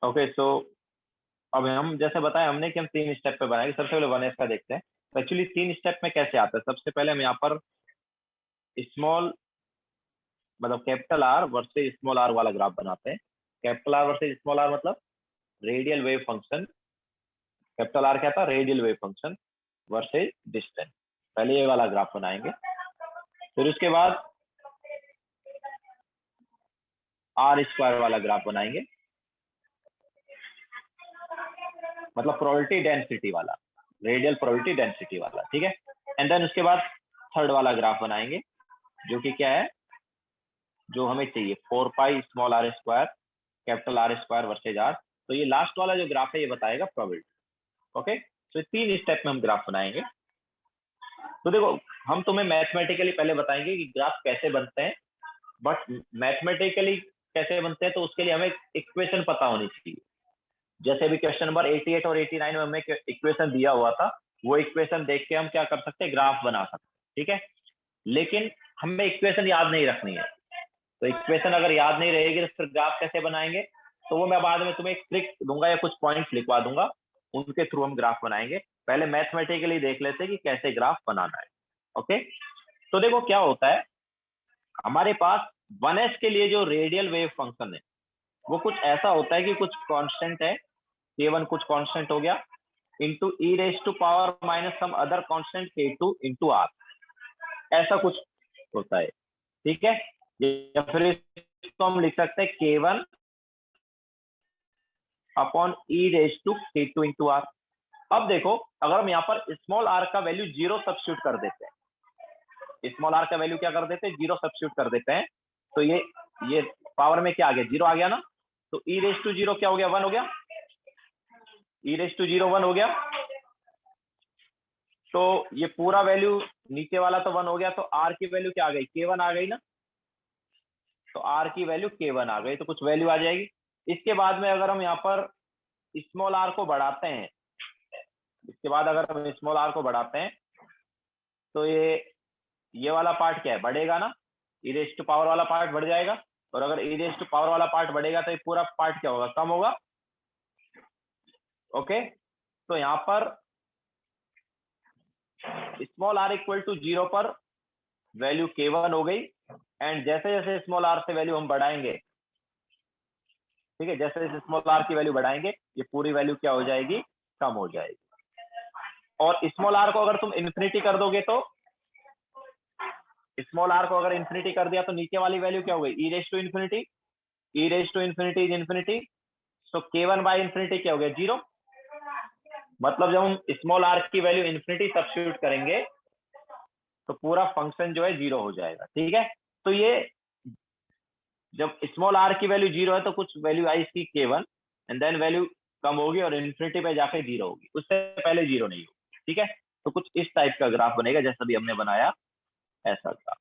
S1: okay so अब हम जैसे बताया हमने कि हम 3 स्टेप पे बनाएंगे। सबसे पहले 1s का देखते हैं। तो एक्चुअली 3 स्टेप में कैसे आता है, सबसे पहले हम यहाँ पर स्मॉल मतलब capital R versus small R वाला ग्राफ बनाते हैं। Capital R versus small R मतलब radial wave function. Capital R क्या था, radial wave function versus distance. पहले ये वाला ग्राफ बनाएंगे, फिर उसके बाद आर स्क्वायर वाला ग्राफ बनाएंगे, मतलब प्रोबेबिलिटी डेंसिटी वाला, रेडियल प्रोबेबिलिटी डेंसिटी वाला, ठीक है। एंड देन उसके बाद थर्ड वाला ग्राफ बनाएंगे जो कि क्या है, जो हमें चाहिए 4 pi small R square capital R square versus R. तो ये लास्ट वाला जो ग्राफ है ये बताएगा प्रोबेबिलिटी। ओके, तो 3 स्टेप में हम ग्राफ बनाएंगे। तो देखो हम तुम्हें मैथमेटिकली पहले बताएंगे कि ग्राफ कैसे बनते हैं, बट मैथमेटिकली कैसे बनते हैं तो उसके लिए हमें इक्वेशन पता होनी चाहिए। जैसे भी क्वेश्चन नंबर 88 और 89 में हमें इक्वेशन दिया हुआ था, वो इक्वेशन देख के हम क्या कर सकते हैं, ग्राफ बना सकते हैं, ठीक है। लेकिन हमें इक्वेशन याद नहीं रखनी है, तो इक्वेशन अगर याद नहीं रहेगी तो फिर ग्राफ कैसे बनाएंगे, तो वो मैं बाद में तुम्हें एक ट्रिक दूंगा या कुछ पॉइंट्स लिखवा दूंगा, उनके थ्रू हम ग्राफ बनाएंगे। पहले मैथमेटिकली देख लेते हैं कि कैसे ग्राफ बनाना है। ओके, तो देखो क्या होता है, हमारे पास 1s के लिए जो रेडियल वेव फंक्शन है वो कुछ ऐसा होता है कि कुछ कांस्टेंट है, k1 कुछ कांस्टेंट हो गया into E raise to power minus some other constant k2 into R, ऐसा कुछ होता है, ठीक है। या फिर इसको हम लिख सकते हैं k1 upon E raise to k2 into R. अब देखो अगर हम यहाँ पर स्मॉल आर का वैल्यू 0 सब्स्टिट्यूट कर देते हैं, स्मॉल आर का वैल्यू क्या कर देते हैं, 0 सब्स्टिट्यूट कर देते हैं, तो ये पावर में क्या आ गया, 0 आ गया ना। तो ई रेज टू 0 क्या हो गया, 1 हो गया, ई रेज टू 0 1 हो गया। तो ये पूरा वैल्यू नीचे वाला तो 1 हो गया, तो आर की वैल्यू क्या आ गई, k1 आ गई ना। तो आर की वैल्यू k1 आ गई, तो कुछ वैल्यू आ जाएगी। इसके बाद में अगर हम यहाँ पर स्मॉल आर को बढ़ाते हैं, इसके बाद अगर हम स्मॉल आर को बढ़ाते हैं तो ये वाला पार्ट क्या है, बढ़ेगा ना, ई रेज टू पावर वाला पार्ट बढ़ जाएगा। और अगर ई रेज टू पावर वाला पार्ट बढ़ेगा तो ये पूरा पार्ट क्या होगा, कम होगा। ओके, तो यहाँ पर स्मॉल आर इक्वल टू 0 पर वैल्यू k1 हो गई, एंड जैसे जैसे स्मॉल आर से वैल्यू हम बढ़ाएंगे, ठीक है, जैसे जैसे स्मॉल आर की वैल्यू बढ़ाएंगे ये पूरी वैल्यू क्या हो जाएगी, कम हो जाएगी। और स्मॉल आर को अगर तुम इन्फिनिटी कर दोगे, तो स्मॉल आर को अगर इन्फिनिटी कर दिया तो नीचे वाली वैल्यू क्या हो गई, e raise to infinity, e raise to infinity is infinity. तो k1 बाई इन्फिनिटी क्या हो गया, 0। मतलब जब हम स्मॉल आर की वैल्यू इन्फिनिटी सब्स्टिट्यूट करेंगे तो पूरा फंक्शन जो है 0 हो जाएगा, ठीक है। तो ये जब स्मॉल आर की वैल्यू 0 है तो कुछ वैल्यू आई इसकी k1, एंड देन वैल्यू कम होगी और इन्फिनिटी पे जाके 0 होगी, उससे पहले 0 नहीं होगी, ठीक है। तो कुछ इस टाइप का ग्राफ बनेगा जैसा भी हमने बनाया, ऐसा ग्राफ।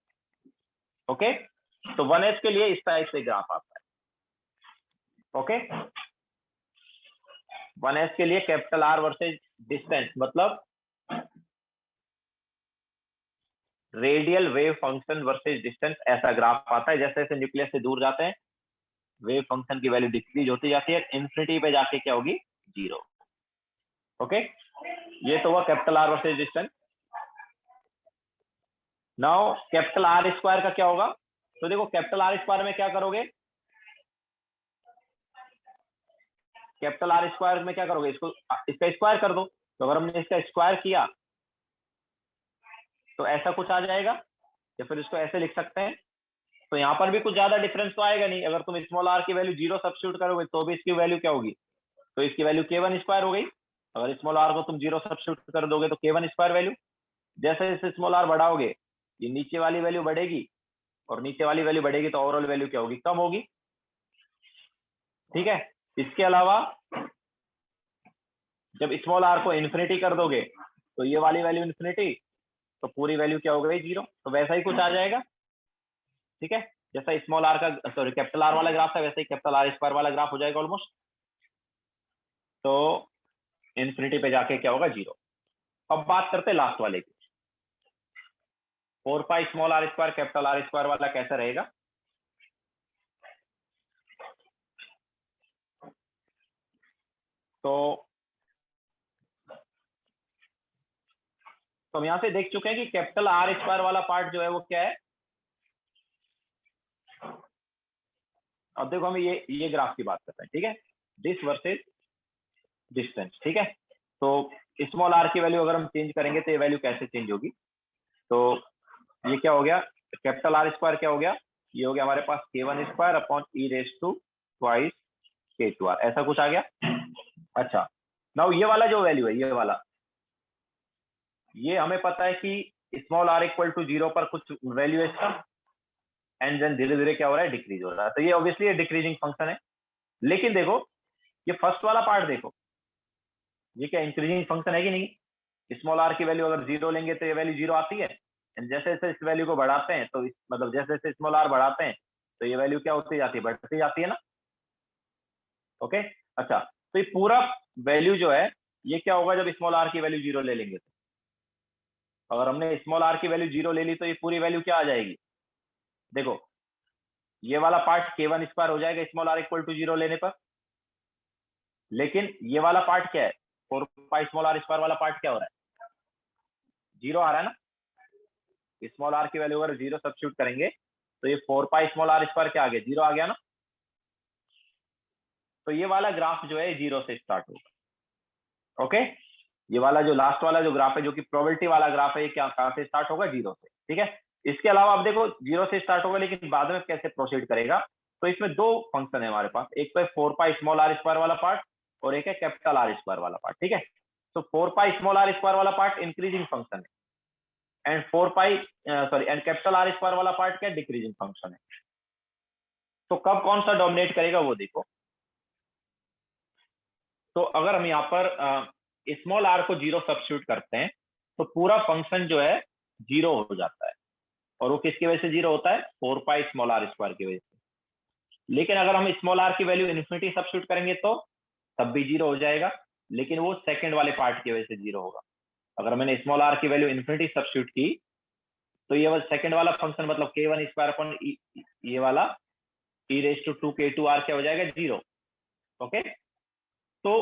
S1: ओके, तो 1s के लिए इस टाइप से ग्राफ आता है। ओके, 1s के लिए कैपिटल आर वर्सेज डिस्टेंस मतलब radial wave function versus distance, ऐसा ग्राफ आता है। जैसे जैसे न्यूक्लियस से दूर जाते हैं वेव फंक्शन की वैल्यू डिक्रीज होती जाती है, इन्फिनिटी पे जाके क्या होगी, 0। ओके, ये तो हुआ capital R versus distance. Now capital R square का क्या होगा, तो देखो कैपिटल आर स्क्वायर में क्या करोगे, कैपिटल आर स्क्वायर में क्या करोगे, इसका स्क्वायर कर दो। तो अगर हमने इसका स्क्वायर किया तो ऐसा कुछ आ जाएगा, या फिर इसको ऐसे लिख सकते हैं। तो यहाँ पर भी कुछ ज्यादा डिफरेंस तो आएगा नहीं, अगर तुम स्मॉल आर की वैल्यू 0 सब्स्टिट्यूट करोगे तो भी इसकी वैल्यू क्या होगी, तो इसकी वैल्यू k1 स्क्वायर हो गई। अगर स्मॉल आर को तुम 0 सब्स्टिट्यूट कर दोगे तो k1 स्क्वायर वैल्यू। जैसे जैसे स्मॉल आर बढ़ाओगे ये नीचे वाली वैल्यू बढ़ेगी, और नीचे वाली वैल्यू बढ़ेगी तो ओवरऑल वैल्यू क्या होगी, कम होगी, ठीक है। इसके अलावा जब स्मॉल आर को इन्फिनिटी कर दोगे तो ये वाली वैल्यू इन्फिनिटी, तो पूरी वैल्यू क्या हो गई, 0। तो वैसा ही कुछ आ जाएगा, ठीक है। जैसा स्मॉल आर का सॉरी कैपिटल आर वाला ग्राफ था, वैसे ही कैपिटल आर स्क्वायर वाला ग्राफ हो जाएगा ऑलमोस्ट। तो इन्फिनिटी पे जाके क्या होगा, 0। अब बात करते हैं लास्ट वाले की, 4 pi small R square capital R square वाला कैसा रहेगा। तो हम यहां से देख चुके हैं कि कैपिटल आर स्क्वायर वाला पार्ट जो है वो क्या है। अब देखो हम ये ग्राफ की बात करते हैं, ठीक है, दिस वर्सेस डिस्टेंस, ठीक है। तो स्मॉल आर की वैल्यू अगर हम चेंज करेंगे तो ये वैल्यू कैसे चेंज होगी। तो ये क्या हो गया, कैपिटल आर स्क्वायर क्या हो गया, ये हो गया हमारे पास k1 square upon E raise to twice k2r, ऐसा कुछ आ गया। अच्छा, नाउ ये वाला जो वैल्यू है, ये वाला, ये हमें पता है कि स्मॉल आर इक्वल टू 0 पर कुछ वैल्यू है इसका, एंड देन धीरे धीरे क्या हो रहा है, डिक्रीज हो रहा है। तो ये ऑब्वियसली ये डिक्रीजिंग फंक्शन है। लेकिन देखो ये फर्स्ट वाला पार्ट देखो, ये क्या इंक्रीजिंग फंक्शन है कि नहीं। स्मॉल आर की वैल्यू अगर 0 लेंगे तो ये वैल्यू 0 आती है, एंड जैसे जैसे इस वैल्यू को बढ़ाते हैं तो मतलब जैसे जैसे स्मॉल आर बढ़ाते हैं तो ये वैल्यू क्या होती जाती है, बढ़ती जाती है ना। ओके, अच्छा, तो ये पूरा वैल्यू जो है ये क्या होगा जब स्मॉल आर की वैल्यू 0 ले लेंगे। तो अगर हमने स्मॉल आर की वैल्यू 0 ले ली तो ये पूरी वैल्यू क्या आ जाएगी, देखो ये वाला पार्ट k1 स्क्वायर हो जाएगा स्मॉल आर इक्वल टू 0 लेने पर। लेकिन ये वाला पार्ट क्या है, 4 पाई स्मॉल आर स्क्वायर वाला पार्ट क्या हो रहा है, 0 आ रहा है ना। स्मॉल आर की वैल्यू अगर 0 सब्स्टिट्यूट करेंगे तो ये 4 पाई स्मॉल आर स्क्वायर क्या आ गया, 0 आ गया ना। तो ये वाला ग्राफ जो है 0 से स्टार्ट होगा। ओके, ये वाला जो लास्ट वाला जो ग्राफ है जो कि प्रोबेबिलिटी वाला ग्राफ है, ये क्या कहां से स्टार्ट होगा, 0 से, ठीक है। इसके अलावा आप देखो 0 से स्टार्ट होगा लेकिन बाद में कैसे प्रोसीड करेगा। तो इसमें दो फंक्शन है हमारे पास, एक तो 4 पाई स्मॉल आर स्क्वायर वाला पार्ट और एक है कैपिटल आर स्क्वायर वाला पार्ट, ठीक है। तो 4 पाई स्मॉल आर स्क्वायर वाला पार्ट इंक्रीजिंग फंक्शन है, and 4 pi sorry and capital R square वाला पार्ट क्या डिक्रीजिंग फंक्शन है। तो कब कौन सा डोमिनेट करेगा वो देखो। तो अगर हम यहाँ पर स्मॉल आर को 0 सब्स्टिट्यूट करते हैं तो पूरा फंक्शन जो है 0 हो जाता है, और वो किसकी वजह से 0 होता है, 4 पाई स्मॉल आर स्क्वायर की वजह से। लेकिन अगर हम स्मॉल आर की वैल्यू इन्फिनिटी सब्स्टिट्यूट करेंगे तो तब भी 0 हो जाएगा, लेकिन वो सेकंड वाले पार्ट की वजह से 0 होगा। अगर मैंने स्मॉल आर की वैल्यू इन्फिनिटी सब्स्टिट्यूट की तो ये सेकंड वाला फंक्शन मतलब k1 स्क्वायर अपॉन ये वाला e रेज टू 2k2r क्या हो जाएगा, 0। ओके, तो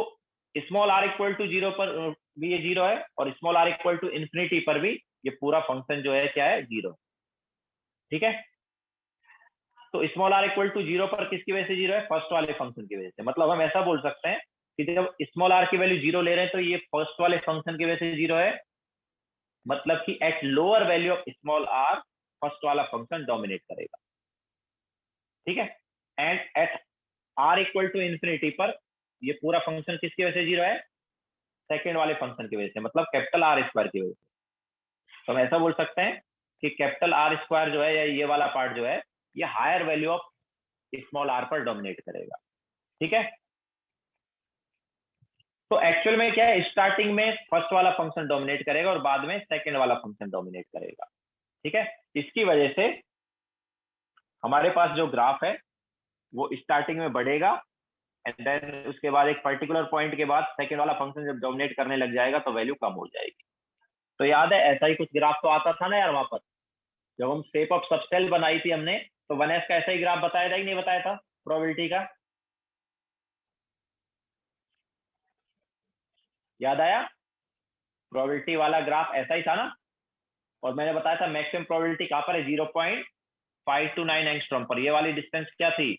S1: स्मॉल आर इक्वल टू 0 पर भी ये 0 है, और small R equal to infinity पर भी ये पूरा फंक्शन जो है क्या है, 0, ठीक है। तो स्मॉल आर इक्वल टू 0 पर किसकी वजह से 0 है, फर्स्ट वाले फंक्शन की वजह से। मतलब हम ऐसा बोल सकते हैं कि जब स्मॉल आर की वैल्यू 0 ले रहे हैं तो ये फर्स्ट वाले फंक्शन की वजह से 0 है, मतलब कि at lower value of small R first वाला फंक्शन डोमिनेट करेगा, ठीक है। And at R equal to infinity पर ये पूरा फंक्शन किसकी वजह से 0 है, सेकेंड वाले फंक्शन की वजह से, मतलब कैपिटल आर स्क्वायर की वजह से। तो हम ऐसा बोल सकते हैं कि कैपिटल आर स्क्वायर जो है या ये वाला पार्ट जो है ये higher value of small R पर डोमिनेट करेगा, ठीक है। तो एक्चुअल में क्या है, स्टार्टिंग में फर्स्ट वाला फंक्शन डोमिनेट करेगा और बाद में सेकेंड वाला फंक्शन डोमिनेट करेगा, ठीक है। इसकी वजह से हमारे पास जो ग्राफ है वो स्टार्टिंग में बढ़ेगा, एंड देन उसके बाद एक पर्टिकुलर पॉइंट के बाद सेकेंड वाला फंक्शन जब डोमिनेट करने लग जाएगा तो वैल्यू कम हो जाएगी। तो याद है ऐसा ही कुछ ग्राफ तो आता था ना यार वहां पर, जब हम शेप ऑफ सबसेल बनाई थी हमने, तो 1s का ऐसा ही ग्राफ बताया था कि नहीं बताया था प्रोबेबिलिटी का, याद आया। प्रोबेबिलिटी वाला ग्राफ ऐसा ही था ना, और मैंने बताया था मैक्सिमम प्रोबेबिलिटी कहां पर है, 0.529 एंगस्ट्रॉम पर। ये वाली डिस्टेंस क्या थी,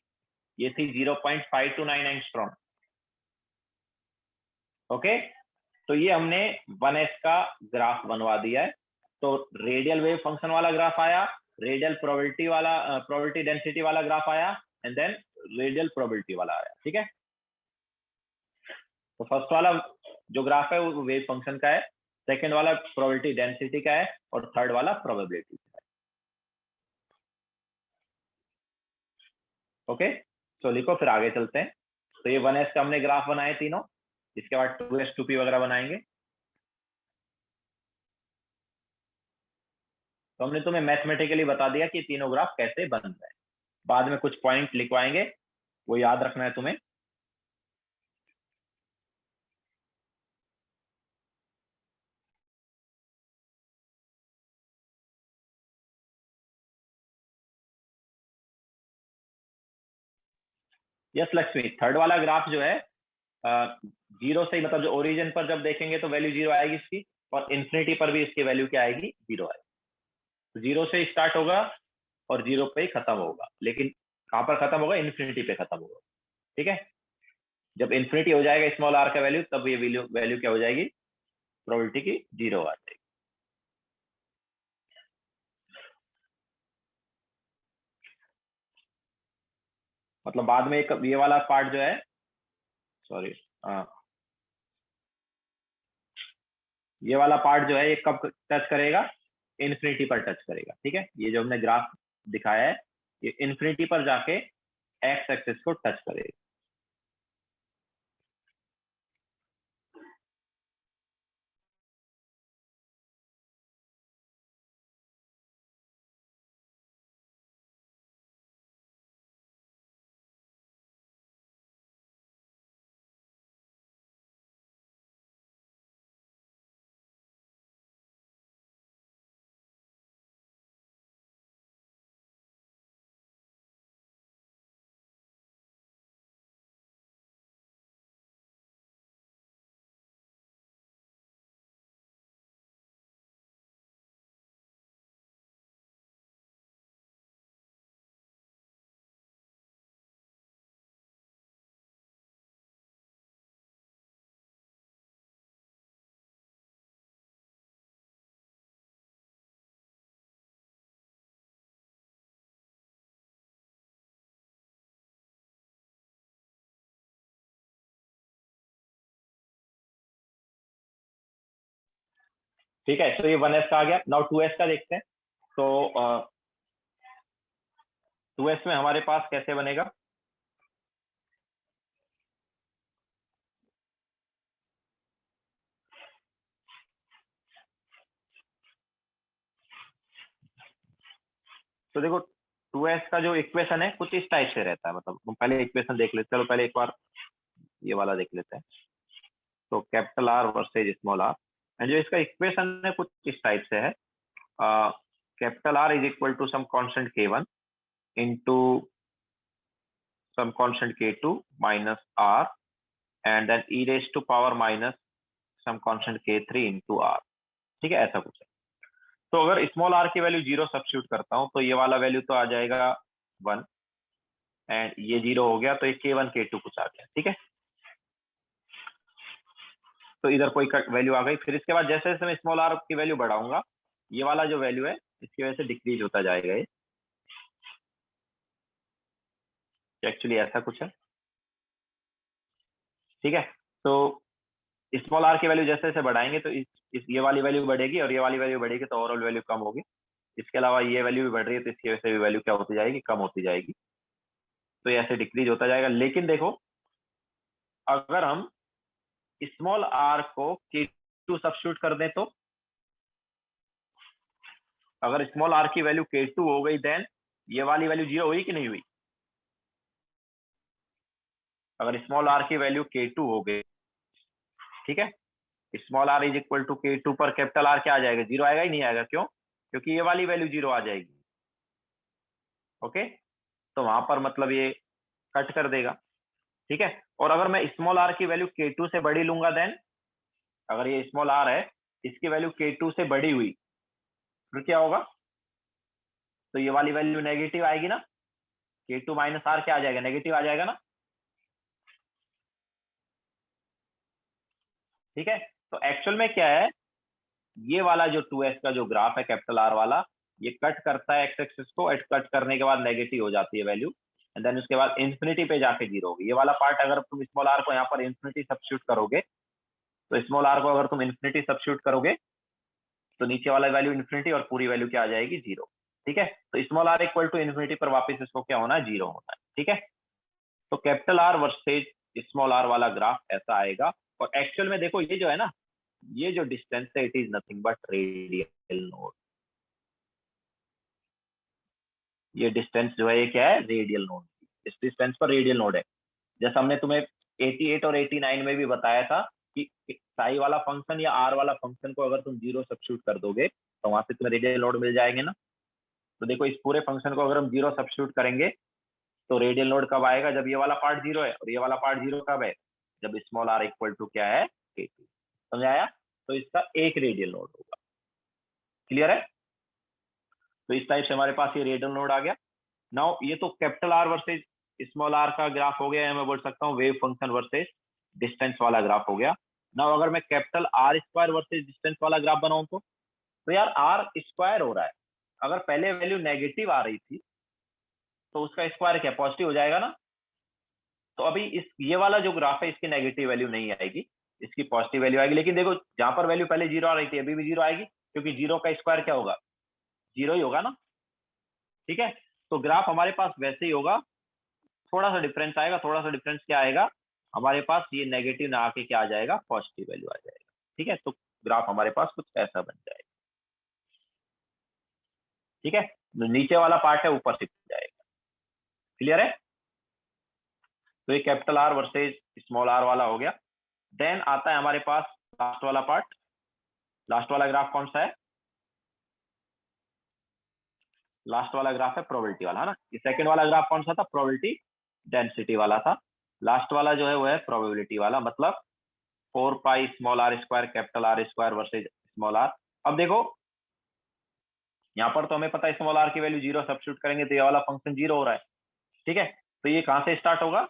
S1: ये थी 0.529 एंगस्ट्रॉम। ओके, तो ये हमने 1s का ग्राफ बनवा दिया है। तो रेडियल वेव फंक्शन वाला ग्राफ आया, रेडियल प्रोबेबिलिटी वाला प्रोबेबिलिटी डेंसिटी वाला ग्राफ आया, एंड देन रेडियल प्रोबेबिलिटी वाला आया, ठीक है। तो फर्स्ट वाला जो ग्राफ है वो वेव फंक्शन का है, सेकेंड वाला प्रोबेबिलिटी डेंसिटी का है, और थर्ड वाला प्रोबेबिलिटी का है। ओके, तो लिखो फिर आगे चलते हैं। तो ये 1s का हमने ग्राफ बनाए तीनों, इसके बाद 2s 2p वगैरह बनाएंगे। तो हमने तुम्हें मैथमेटिकली बता दिया कि तीनों ग्राफ कैसे बन रहे हैं, बाद में कुछ पॉइंट लिखवाएंगे वो याद रखना है तुम्हें। यस लक्ष्मी, थर्ड वाला ग्राफ जो है जीरो से ही मतलब जो ओरिजिन पर जब देखेंगे तो वैल्यू जीरो आएगी इसकी, और इन्फिनिटी पर भी इसकी वैल्यू क्या आएगी, जीरो आएगी। तो जीरो से स्टार्ट होगा और जीरो पे ही खत्म होगा, लेकिन कहां पर खत्म होगा, इन्फिनिटी पे खत्म होगा। ठीक है, जब इन्फिनिटी हो जाएगा स्मॉल आर का वैल्यू, तब ये वैल्यू वैल्यू क्या हो जाएगी, प्रोबेबिलिटी की जीरो आ जाएगी। मतलब बाद में एक ये वाला पार्ट जो है, सॉरी, ये वाला पार्ट जो है ये कब टच करेगा, इन्फिनिटी पर टच करेगा। ठीक है, ये जो हमने ग्राफ दिखाया है ये इन्फिनिटी पर जाके एक्स एक्सिस को टच करेगा। ठीक है, तो ये 1s का आ गया। नाउ 2s का देखते हैं। तो 2s में हमारे पास कैसे बनेगा, तो देखो 2s का जो इक्वेशन है कुछ इस टाइप से रहता है। मतलब हम पहले इक्वेशन देख लेते हैं, चलो पहले एक बार ये वाला देख लेते हैं। तो capital R versus small R, and जो इसका इक्वेशन है कुछ इस टाइप से है, capital R is equal to some constant k1 into some constant k2 minus r, and then e raised to power minus some constant k3 into r। ठीक है, ऐसा कुछ है। तो अगर स्मॉल आर की वैल्यू जीरो सब्स्टिट्यूट करता हूं तो ये वाला वैल्यू तो आ जाएगा 1, एंड ये जीरो हो गया तो ये k1 k2 कुछ आ गया। ठीक है, तो इधर कोई वैल्यू आ गई। फिर इसके बाद जैसे जैसे मैं स्मॉल आर की वैल्यू बढ़ाऊंगा, ये वाला जो वैल्यू है इसकी वजह से डिक्रीज होता जाएगा। ये एक्चुअली ऐसा कुछ है। ठीक है, तो स्मॉल आर की वैल्यू जैसे जैसे बढ़ाएंगे तो इस ये वाली वैल्यू बढ़ेगी और ये वाली वैल्यू बढ़ेगी, तो ओवरऑल वैल्यू कम होगी। इसके अलावा ये वैल्यू भी बढ़ रही है तो इसकी वजह से भी वैल्यू क्या होती जाएगी, कम होती जाएगी। तो ये ऐसे डिक्रीज होता जाएगा। लेकिन देखो, अगर हम स्मॉल आर को k2 सब्स्टिट्यूट कर दें, तो अगर स्मॉल आर की वैल्यू k2 हो गई, देन ये वाली वैल्यू जीरो हुई कि नहीं हुई। अगर स्मॉल आर की वैल्यू k2 हो गई, ठीक है, small R is equal to k2 पर कैपिटल आर क्या आ जाएगा, जीरो आएगा ही नहीं आएगा। क्यों, क्योंकि ये वाली वैल्यू जीरो आ जाएगी। ओके, तो वहां पर मतलब ये कट कर देगा। ठीक है, और अगर मैं स्मॉल आर की वैल्यू k2 से बड़ी लूंगा, देन अगर ये स्मॉल आर है, इसकी वैल्यू k2 से बड़ी हुई, फिर क्या होगा, तो ये वाली वैल्यू नेगेटिव आएगी ना, k2 माइनस आर क्या आ जाएगा, नेगेटिव आ जाएगा ना। ठीक है, तो एक्चुअल में क्या है, ये वाला जो 2s का जो ग्राफ है कैपिटल आर वाला, ये कट करता है एक्स एक्सिस को, कट करने के बाद नेगेटिव हो जाती है वैल्यू, एंड देन उसके बाद इन्फिनिटी पे जाके जीरो होगी। ये वाला पार्ट अगर तुम स्मॉल आर को यहाँ पर इन्फिनिटी सब्स्टिट्यूट करोगे, तो स्मॉल आर को अगर तुम इन्फिनिटी सब्स्टिट्यूट करोगे तो नीचे वाला वैल्यू इन्फिनिटी और पूरी वैल्यू क्या आ जाएगी, जीरो। ठीक है, तो small R equal to infinity पर वापस इसको क्या होना है, जीरो होना है। ठीक है, तो capital R versus small R वाला ग्राफ ऐसा आएगा। और एक्चुअल में देखो, ये जो है ना, ये जो डिस्टेंस है, it is nothing but radial node. ये डिस्टेंस जो है ये क्या है, रेडियल नोड। इस डिस्टेंस पर रेडियल नोड है। जैसा हमने तुम्हें 88 और 89 में भी बताया था कि साई वाला फंक्शन या आर वाला फंक्शन को अगर तुम जीरो सब्स्टिट्यूट कर दोगे तो वहां से तुम्हें रेडियल नोड मिल जाएंगे ना। तो देखो, इस पूरे फंक्शन को अगर हम जीरो सब्स्टिट्यूट करेंगे तो रेडियल नोड कब आएगा, जब ये वाला पार्ट जीरो है। और ये वाला पार्ट जीरो कब है, जब स्मॉल आर इक्वल टू क्या है K2, समझाया? तो इसका एक रेडियल नोड होगा, क्लियर है? तो इस टाइप से हमारे पास ये रेडियल नोड आ गया। नाउ ये तो capital R versus small R का ग्राफ हो गया, या मैं बोल सकता हूँ वेव फंक्शन वर्सेज डिस्टेंस वाला ग्राफ हो गया। नाउ अगर मैं capital R square versus distance वाला ग्राफ बनाऊं तो यार आर स्क्वायर हो रहा है, अगर पहले वैल्यू नेगेटिव आ रही थी तो उसका स्क्वायर क्या पॉजिटिव हो जाएगा ना। तो अभी इस ये वाला जो ग्राफ है इसकी नेगेटिव वैल्यू नहीं आएगी, इसकी पॉजिटिव वैल्यू आएगी। लेकिन देखो जहां पर वैल्यू पहले जीरो आ रही थी अभी भी जीरो आएगी, क्योंकि जीरो का स्क्वायर क्या होगा, जीरो ही होगा ना, ठीक है? तो ग्राफ हमारे पास वैसे ही होगा, थोड़ा सा डिफरेंस आएगा। थोड़ा सा डिफरेंस क्या आएगा, हमारे पास ये नेगेटिव ना आके क्या आ जाएगा, पॉजिटिव वैल्यू आ जाएगा, ठीक है? तो ग्राफ हमारे पास कुछ ऐसा बन जाएगा, ठीक है? नीचे वाला पार्ट है ऊपर शिफ्ट हो जाएगा, क्लियर है? तो ये capital R versus small R वाला हो गया। देन आता है हमारे पास लास्ट वाला पार्ट। लास्ट वाला ग्राफ कौन सा है? लास्ट वाला ग्राफ है प्रोबेबिलिटी वाला, है ना? ये सेकंड वाला ग्राफ कौन सा था, प्रोबेबिलिटी डेंसिटी वाला था। लास्ट वाला जो है वो है प्रोबेबिलिटी वाला, मतलब 4 pi small R square capital R square versus small R. अब देखो यहाँ पर तो हमें पता है स्मॉल आर की वैल्यू जीरो सब्स्टिट्यूट करेंगे तो ये वाला फंक्शन जीरो हो रहा है, ठीक है? तो ये कहां से स्टार्ट होगा,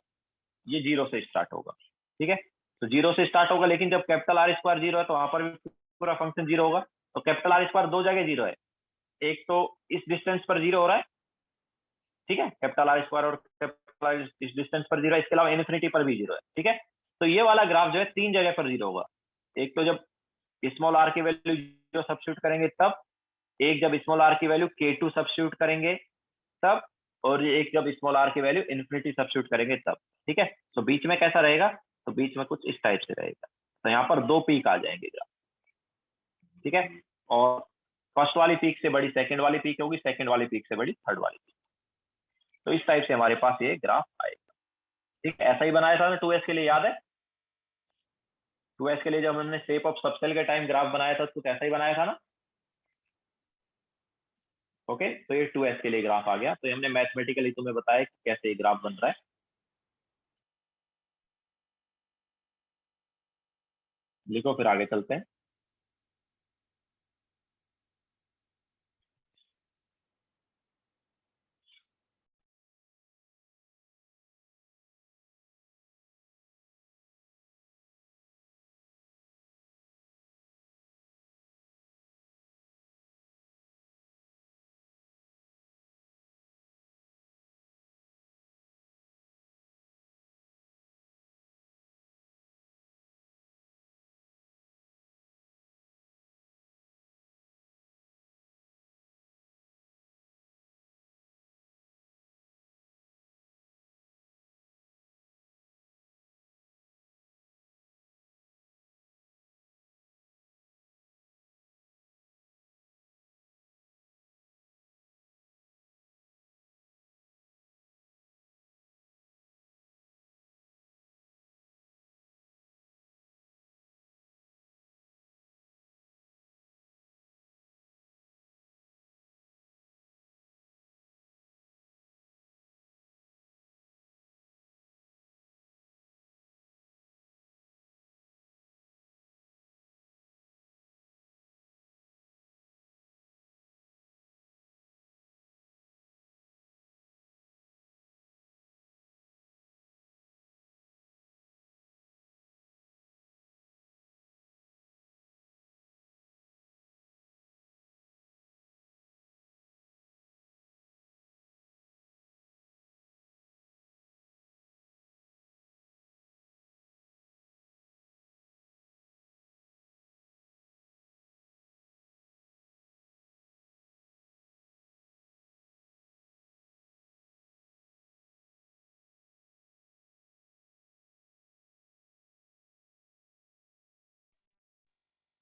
S1: ये जीरो से स्टार्ट होगा, ठीक है? तो जीरो से स्टार्ट होगा, लेकिन जब कैपिटल आर स्क्वायर जीरो है तो वहां पर भी पूरा फंक्शन जीरो होगा। तो कैपिटल आर स्क्वायर दो जगह जीरो है, एक तो इस डिस्टेंस पर जीरो हो रहा है, ठीक है? कैपिटल आर स्क्वायर और कैपिटल आर इस डिस्टेंस पर जीरो है, इसके अलावा इन्फिनिटी पर भी जीरो है, ठीक है? तो ये वाला ग्राफ जो है तीन जगह पर जीरो होगा। एक तो जब स्मॉल आर की वैल्यू जीरो सब्स्टिट्यूट करेंगे तब, एक जब स्मॉल आर की वैल्यू K2 सब्स्टिट्यूट करेंगे तब, और एक जब स्मॉल आर की वैल्यू इन्फिनिटी सब्स्टिट्यूट करेंगे तब, ठीक है? तो बीच में कैसा रहेगा, तो बीच में कुछ इस टाइप से रहेगा। तो यहाँ पर दो पीक आ जाएंगे ग्राफ, ठीक है? और फर्स्ट वाली पीक से बड़ी सेकंड वाली पीक होगी, सेकंड वाली पीक से बड़ी थर्ड वाली पीक। तो इस टाइप से हमारे पास ये ग्राफ आएगा, ठीक है? ऐसा ही बनाया था ना 2s के लिए, याद है? 2s के लिए जब हमने शेप ऑफ सबसेल के टाइम ग्राफ बनाया था तो कैसा ही बनाया था ना। ओके, तो ये 2s के लिए ग्राफ आ गया। तो हमने मैथमेटिकली तुम्हें बताया कि कैसे ये ग्राफ बन रहा है। लिखो फिर आगे चलते हैं।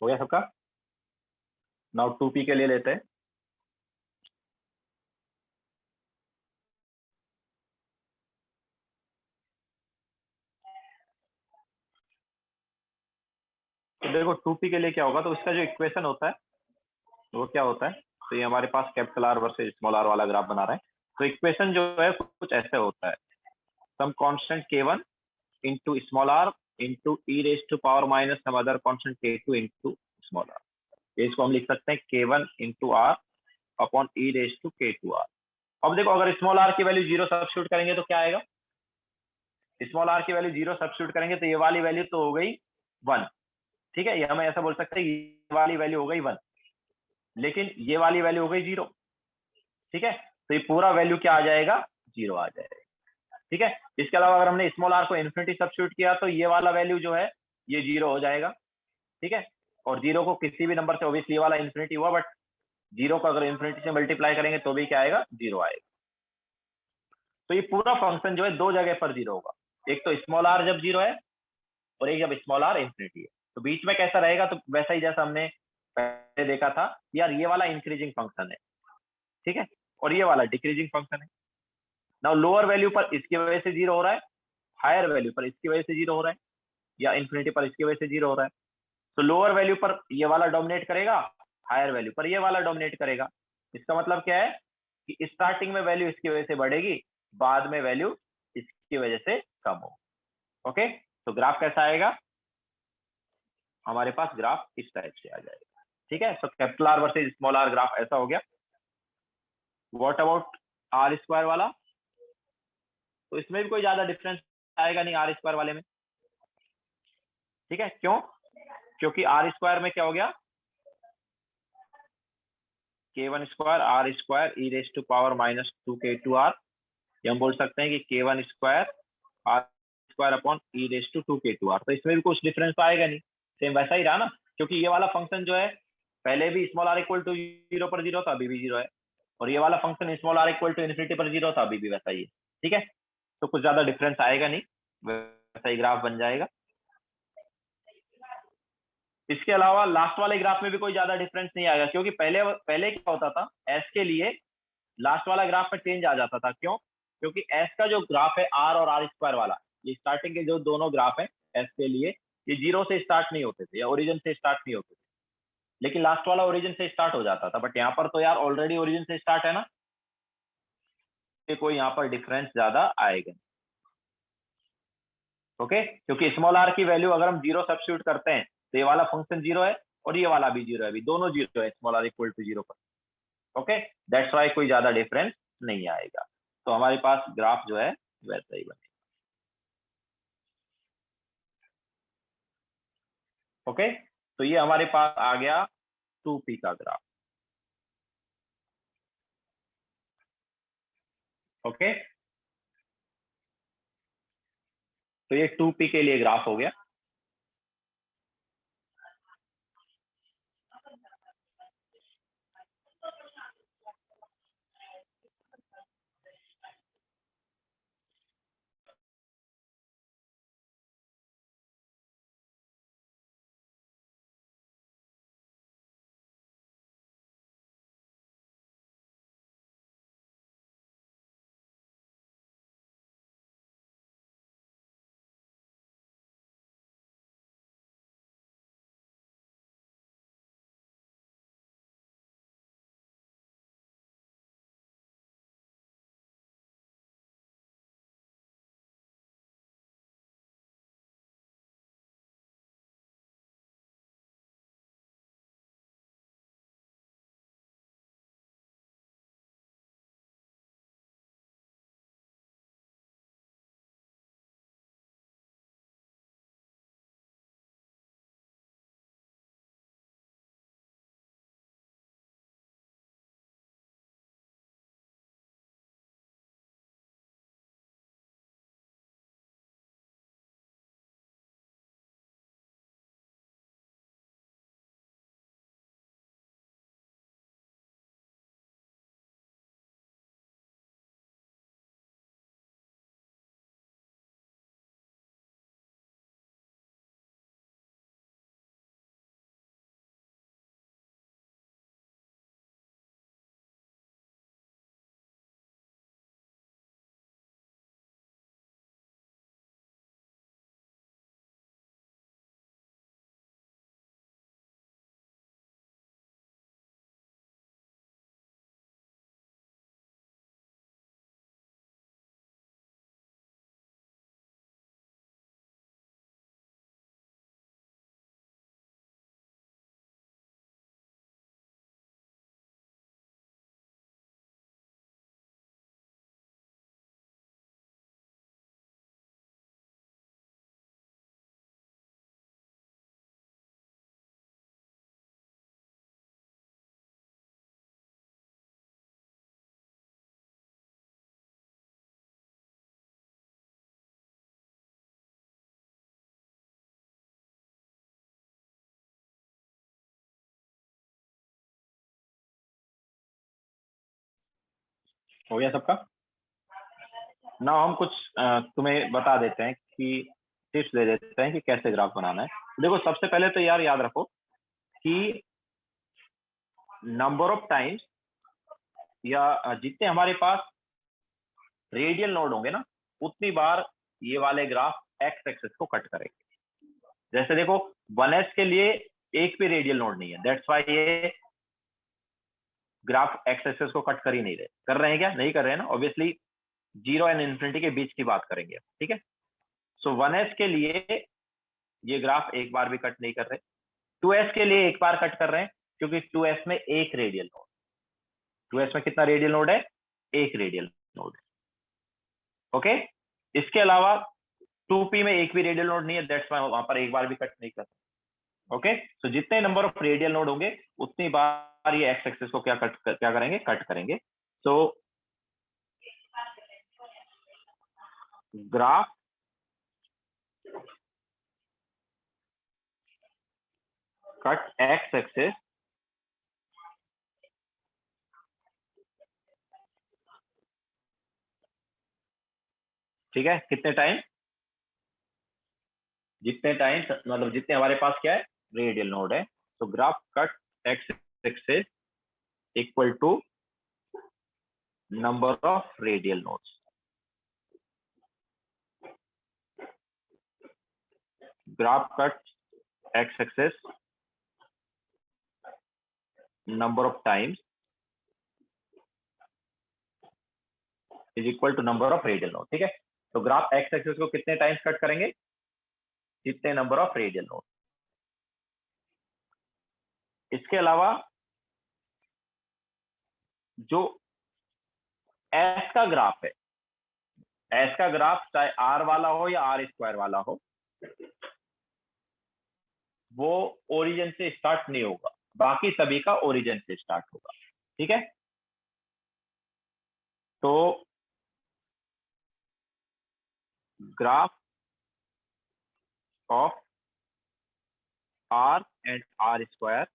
S1: हो गया सबका? नाउ 2p के लिए लेते हैं। तो देखो 2p के लिए क्या होगा, तो इसका जो इक्वेशन होता है वो क्या होता है, तो ये हमारे पास capital R versus small R वाला ग्राफ बना रहे हैं। तो इक्वेशन जो है कुछ ऐसे होता है, some constant K1 into small R into E raise to power minus some other constant k2 into small R. इसको हम लिख सकते हैं k1 into R upon E raise to k2 R. अब देखो अगर स्मॉल आर की वैल्यू 0 सब्स्टिट्यूट करेंगे तो क्या आएगा, स्मॉल आर की वैल्यू 0 सब्स्टिट्यूट करेंगे तो ये वाली वैल्यू तो हो गई 1, ठीक है, ये हमें ऐसा बोल सकते हैं ये वाली वैल्यू हो गई 1, लेकिन ये वाली वैल्यू हो गई 0, ठीक है, तो ये पूरा वैल्यू क्या आ जाएगा, 0 आ जाएगा, ठीक है। इसके अलावा अगर हमने स्मॉल आर को इन्फिनिटी सब्स्टिट्यूट किया तो ये वाला वैल्यू जो है ये 0 हो जाएगा, ठीक है, और 0 को किसी भी नंबर से ऑब्वियसली ये वाला इन्फिनिटी हुआ, बट 0 को अगर इन्फिनिटी से मल्टीप्लाई करेंगे तो भी क्या आएगा, 0 आएगा। तो ये पूरा फंक्शन जो है दो जगह पर 0 होगा, एक तो स्मॉल आर जब 0 है और एक जब स्मॉल आर इन्फिनिटी है। तो बीच में कैसा रहेगा, तो वैसा ही जैसा हमने पहले देखा था, यार ये वाला इंक्रीजिंग फंक्शन है, ठीक है, और ये वाला डिक्रीजिंग फंक्शन है। नाउ लोअर वैल्यू पर इसकी वजह से 0 हो रहा है, हायर वैल्यू पर इसकी वजह से 0 हो रहा है, या इन्फिनिटी पर इसकी वजह से 0 हो रहा है। तो लोअर वैल्यू पर ये वाला डोमिनेट करेगा, हायर वैल्यू पर ये वाला डोमिनेट करेगा। इसका मतलब क्या है कि स्टार्टिंग में वैल्यू इसकी वजह से बढ़ेगी, बाद में वैल्यू इसकी वजह से कम हो। ओके, तो ग्राफ कैसा आएगा, हमारे पास ग्राफ इस टाइप से आ जाएगा, ठीक है। तो capital R versus small R graph ऐसा हो गया। व्हाट अबाउट आर स्क्वायर वाला, तो इसमें भी कोई ज्यादा डिफरेंस आएगा नहीं आर स्क्वायर वाले में, ठीक है, क्यों, क्योंकि आर स्क्वायर में क्या हो गया, k1 square R square e raise to power minus 2k2 R, ये हम बोल सकते हैं कि k1 square R square upon E raise to 2k2 R. तो इसमें भी कुछ डिफरेंस तो आएगा नहीं, सेम वैसा ही रहा ना, क्योंकि ये वाला फंक्शन जो है पहले भी स्मॉल आर इक्वल टू 0 पर 0 था, अभी भी 0 है, और ये वाला function small R equal to infinity पर 0 था, अभी भी वैसा ही है, ठीक है। तो कुछ ज्यादा डिफरेंस आएगा नहीं, वैसा ही ग्राफ बन जाएगा। इसके अलावा लास्ट वाले ग्राफ में भी कोई ज्यादा डिफरेंस नहीं आएगा, क्योंकि पहले पहले क्या होता था, एस के लिए लास्ट वाला ग्राफ में चेंज आ जाता था, क्यों, क्योंकि एस का जो ग्राफ है आर और आर स्क्वायर वाला, ये स्टार्टिंग के जो दोनों ग्राफ है एस के लिए, ये 0 से स्टार्ट नहीं होते थे या ओरिजिन से स्टार्ट नहीं होते थे, लेकिन लास्ट वाला ओरिजिन से स्टार्ट हो जाता था। बट यहाँ पर तो यार ऑलरेडी ओरिजिन से स्टार्ट है ना, तो कोई यहाँ पर डिफरेंस ज्यादा आएगा, ओके, क्योंकि स्मॉल आर की वैल्यू अगर हम 0 सब्स्टिट्यूट करते हैं तो ये वाला फंक्शन 0 है और ये वाला भी 0 है, अभी दोनों 0 है स्मॉल आर इक्वल टू 0 पर, ओके, दैट्स वाई कोई ज्यादा डिफरेंस नहीं आएगा। तो हमारे पास ग्राफ जो है वैसा ही बनेगा, ओके। तो ये हमारे पास आ गया 2p का ग्राफ, ओके, तो ये 2p के लिए ग्राफ हो गया। हो गया सबका? ना हम कुछ तुम्हें बता देते हैं कि टिप्स दे देते हैं कि कैसे ग्राफ बनाना है। देखो सबसे पहले तो यार याद रखो कि नंबर ऑफ टाइम्स या जितने हमारे पास रेडियल नोड होंगे ना, उतनी बार ये वाले ग्राफ एक्स एक्सेस को कट करेंगे। जैसे देखो 1s के लिए एक भी रेडियल नोड नहीं है, दैट्स वाई ये ग्राफ एक्स एक्सेस को कट कर ही नहीं रहे। कर रहे हैं क्या? नहीं कर रहे हैं ना, ऑब्वियसली 0 एंड इन्फिनिटी के बीच की बात करेंगे, ठीक है। सो 1s के लिए ये ग्राफ एक बार भी कट नहीं कर रहे। 2s के लिए एक बार कट कर रहे हैं क्योंकि 2s में एक रेडियल नोड, 2s में कितना रेडियल नोड है? एक रेडियल नोड, ओके। इसके अलावा 2p में एक भी रेडियल नोड नहीं है, दैट्स वाई वहां पर एक बार भी कट नहीं कर रहे। ओके, सो जितने नंबर ऑफ रेडियल नोड होंगे उतनी बार ये एक्स एक्सिस को क्या करेंगे? कट करेंगे। सो ग्राफ कट एक्स एक्सिस ठीक है, कितने टाइम? जितने टाइम मतलब जितने हमारे पास क्या है? रेडियल नोड है। तो graph cut X axis equal to number of radial nodes. Graph cut X axis number of times is equal to number of radial node, ठीक है। तो ग्राफ एक्स एक्सिस को कितने टाइम्स कट करेंगे? जितने number of radial node. इसके अलावा जो एस का ग्राफ है, एस का ग्राफ चाहे आर वाला हो या आर स्क्वायर वाला हो, वो ओरिजिन से स्टार्ट नहीं होगा, बाकी सभी का ओरिजिन से स्टार्ट होगा, ठीक है। तो graph of R and R square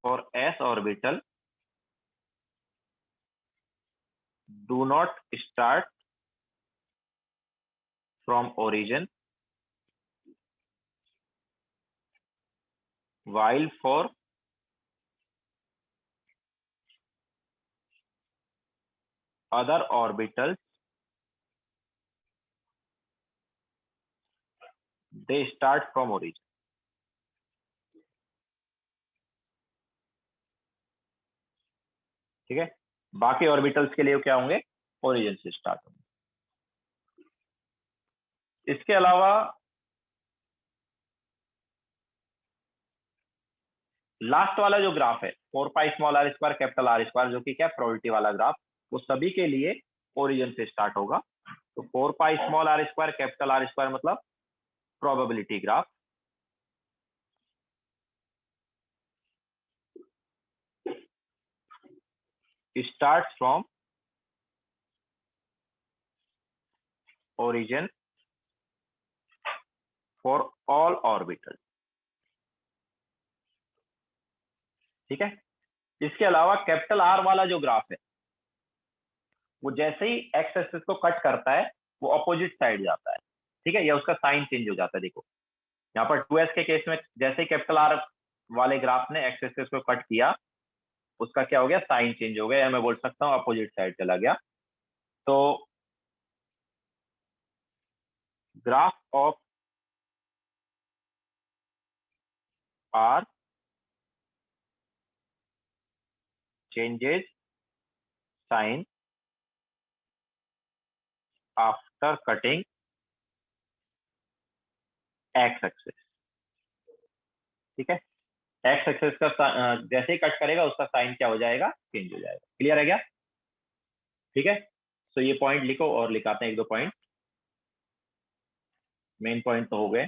S1: for S orbital do not start from origin while for other orbitals they start from origin, ठीक है। बाकी ऑर्बिटल्स के लिए क्या होंगे? ओरिजिन से स्टार्ट होंगे। इसके अलावा लास्ट वाला जो ग्राफ है 4 pi small R square capital R square, जो कि क्या प्रोबेबिलिटी वाला ग्राफ, वो सभी के लिए ओरिजिन से स्टार्ट होगा। तो 4 pi small R square capital R square मतलब probability graph, start from origin for all orbital, ठीक है। इसके अलावा कैपिटल आर वाला जो ग्राफ है, वो जैसे ही एक्स एक्सिस को कट करता है वो अपोजिट साइड जाता है, ठीक है, या उसका साइन चेंज हो जाता है। देखो यहाँ पर 2s के केस में जैसे ही कैपिटल आर वाले ग्राफ ने एक्स एक्सिस को कट किया, उसका क्या हो गया? साइन चेंज हो गया, या मैं बोल सकता हूँ अपोजिट साइड चला गया। तो graph of R changes sign after cutting X axis, ठीक है। एक्स एक्सिस का जैसे ही कट करेगा उसका साइन क्या हो जाएगा? चेंज हो जाएगा। क्लियर है क्या? ठीक है। तो ये पॉइंट लिखो और लिखाते हैं एक दो पॉइंट, मेन पॉइंट तो हो गए।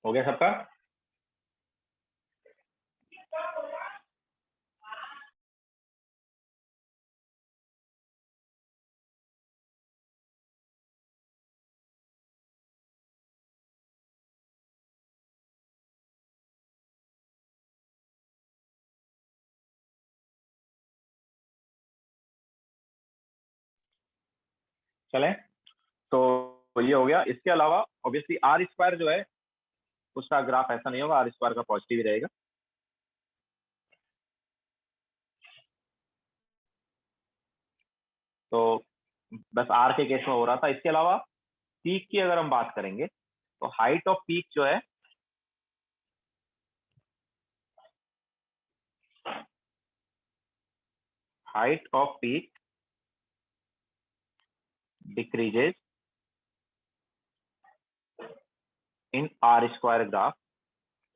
S1: हो गया सबका? चलें, तो ये हो गया। इसके अलावा ऑब्वियसली आर स्क्वायर जो है उसका ग्राफ ऐसा नहीं होगा, आर स्क्वायर का पॉजिटिव ही रहेगा। तो बस आर के केस में हो रहा था। इसके अलावा पीक की अगर हम बात करेंगे तो हाइट ऑफ पीक जो है height of peak decreases in R square graph.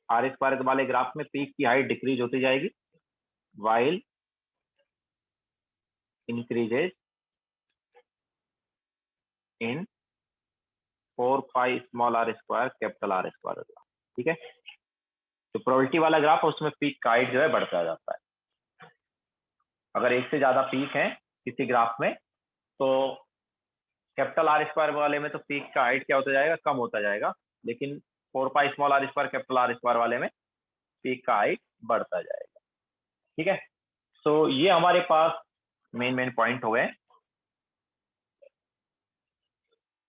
S1: R square वाले ग्राफ में पीक की हाइट डिक्रीज होती जाएगी, while increases in 4 pi small R square capital R square graph. ठीक है, तो प्रोबेबिलिटी वाला ग्राफ है उसमें पीक का हाइट जो है बढ़ता जाता है। अगर एक से ज्यादा पीक है किसी ग्राफ में तो कैपिटल आर स्क्वायर वाले में तो पीक का हाइट क्या होता जाएगा, कम होता जाएगा, लेकिन 4 pi small R square capital R square वाले में पीक का हाइट बढ़ता जाएगा। ठीक है, तो ये हमारे पास मेन पॉइंट हो गए।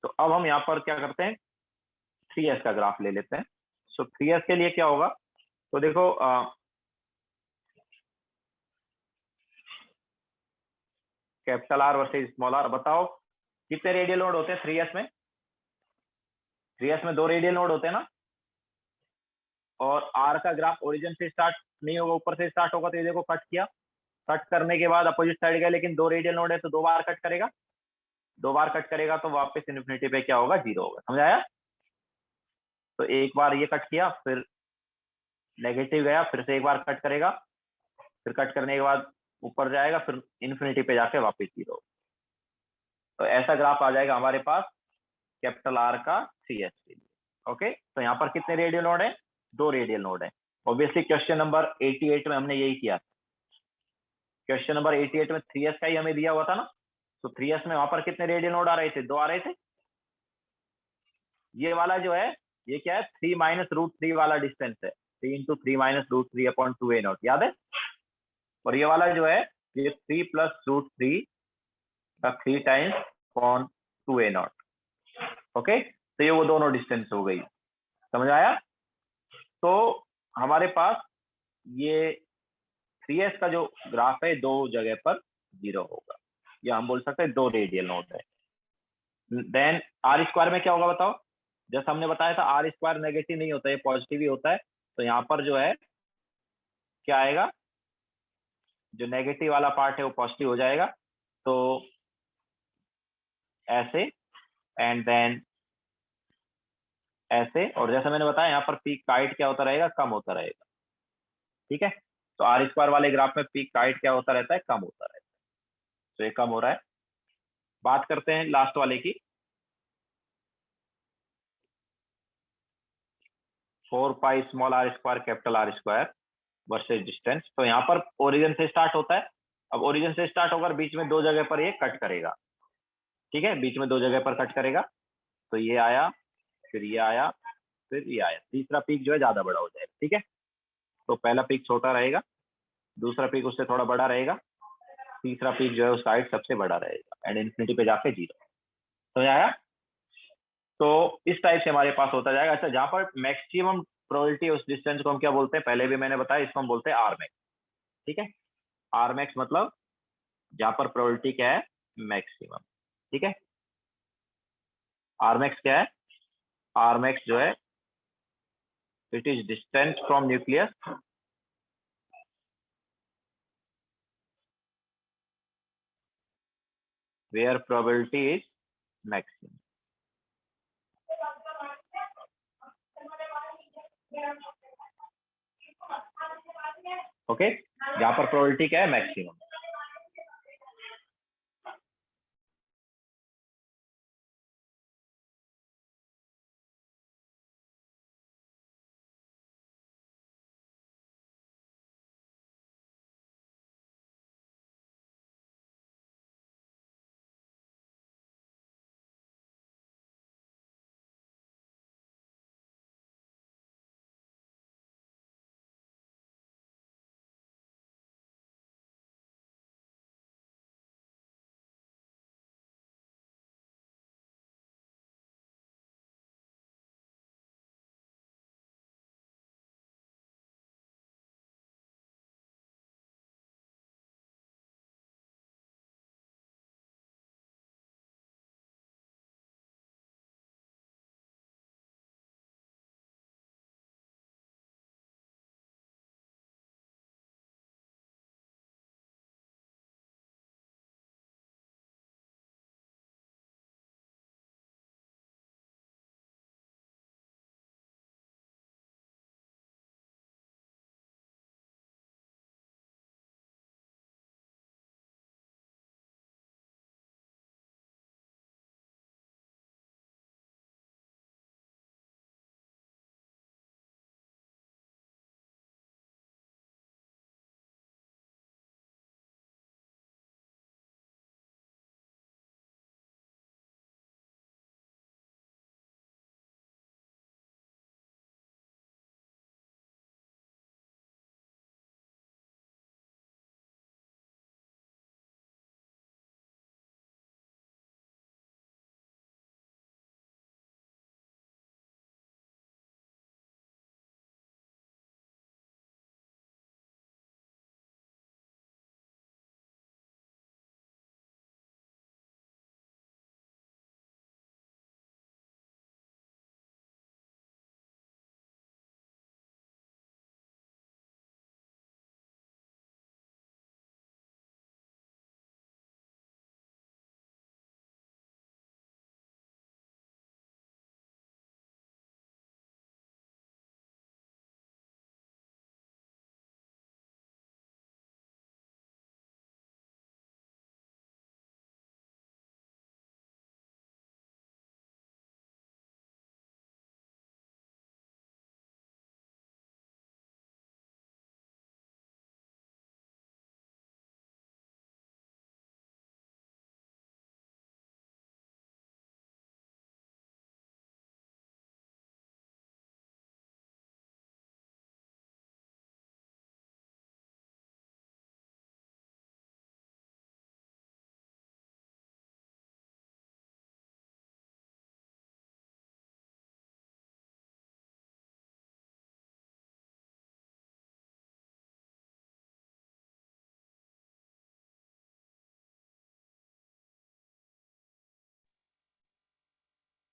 S1: तो अब हम यहाँ पर क्या करते हैं, 3s का ग्राफ ले लेते हैं। सो 3s के लिए क्या होगा, तो देखो capital R versus small R, बताओ कितने रेडियल नोड होते हैं 3s में? 3s में 2 रेडियल नोड होते हैं ना, और आर का ग्राफ ओरिजिन से स्टार्ट नहीं होगा, ऊपर से स्टार्ट होगा। तो ये देखो कट किया, कट करने के बाद अपोजिट साइड गया, लेकिन 2 रेडियल नोड है तो 2 बार कट करेगा, 2 बार कट करेगा तो वापस इन्फिनिटी पे क्या होगा, 0 होगा। समझ आया? तो एक बार ये कट किया, फिर नेगेटिव गया, फिर से एक बार कट करेगा, फिर कट करने के बाद ऊपर जाएगा, फिर इन्फिनिटी पे जाके वापस 0। तो ऐसा ग्राफ आ जाएगा हमारे पास कैपिटल आर का 3s के लिए। ओके, तो यहाँ पर कितने रेडियल नोड है? 2 रेडियल नोड है। ऑब्वियसली क्वेश्चन नंबर 88 में हमने यही किया। क्वेश्चन नंबर 88 में 3s का ही हमें दिया हुआ था ना, तो 3s में वहां पर कितने रेडियल नोड आ रहे थे? 2 आ रहे थे। ये वाला जो है ये क्या है, 3 माइनस रूट 3 वाला डिस्टेंस है, 3 into 3 minus root 3 upon 2a0, याद है? और ये वाला जो है ये 3 प्लस रूट 3 का 3 टाइम्स अपॉन 2a0। ओके, तो ये वो दोनों डिस्टेंस हो गई। समझ आया? तो हमारे पास ये 3s का जो ग्राफ है 2 जगह पर 0 होगा, या हम बोल सकते हैं 2 रेडियल नोड है। देन आर स्क्वायर में क्या होगा बताओ? जैसा हमने बताया था आर स्क्वायर नेगेटिव नहीं होता है, पॉजिटिव ही होता है। तो यहाँ पर जो है क्या आएगा, जो नेगेटिव वाला पार्ट है वो पॉजिटिव हो जाएगा। तो ऐसे एंड देन ऐसे, और जैसा मैंने बताया यहाँ पर पीक का हाइट क्या होता रहेगा, कम होता रहेगा। ठीक है, तो आर स्क्वायर वाले ग्राफ में पीक का हाइट क्या होता रहता है, कम होता रहता है। तो ये कम हो रहा है। बात करते हैं लास्ट वाले की, 4 pi small R square capital R square versus distance. तो यहाँ पर ओरिजिन से स्टार्ट होता है। अब ओरिजिन से स्टार्ट होकर बीच में 2 जगह पर ये कट करेगा। ठीक है, बीच में 2 जगह पर कट करेगा। तो ये आया, फिर ये आया, फिर ये आया। तीसरा पीक जो है ज्यादा बड़ा हो जाएगा। ठीक है, तो पहला पीक छोटा रहेगा, दूसरा पीक उससे थोड़ा बड़ा रहेगा, तीसरा पीक जो है उसका हाइट सबसे बड़ा रहेगा, एंड इन्फिनिटी पे जाके 0। समझ आया? तो इस टाइप से हमारे पास होता जाएगा। अच्छा, जहां पर मैक्सिमम प्रोबेबिलिटी उस डिस्टेंस को हम क्या बोलते हैं, पहले भी मैंने बताया, इसको हम बोलते हैं आर मैक्स। ठीक है, आर मैक्स मतलब जहां पर प्रोबेबिलिटी क्या है, मैक्सिमम। ठीक है, आर मैक्स क्या है? आर मैक्स जो है it is distance from nucleus where probability is maximum. Okay, यहाँ पर प्रोबेबिलिटी क्या है, मैक्सिमम।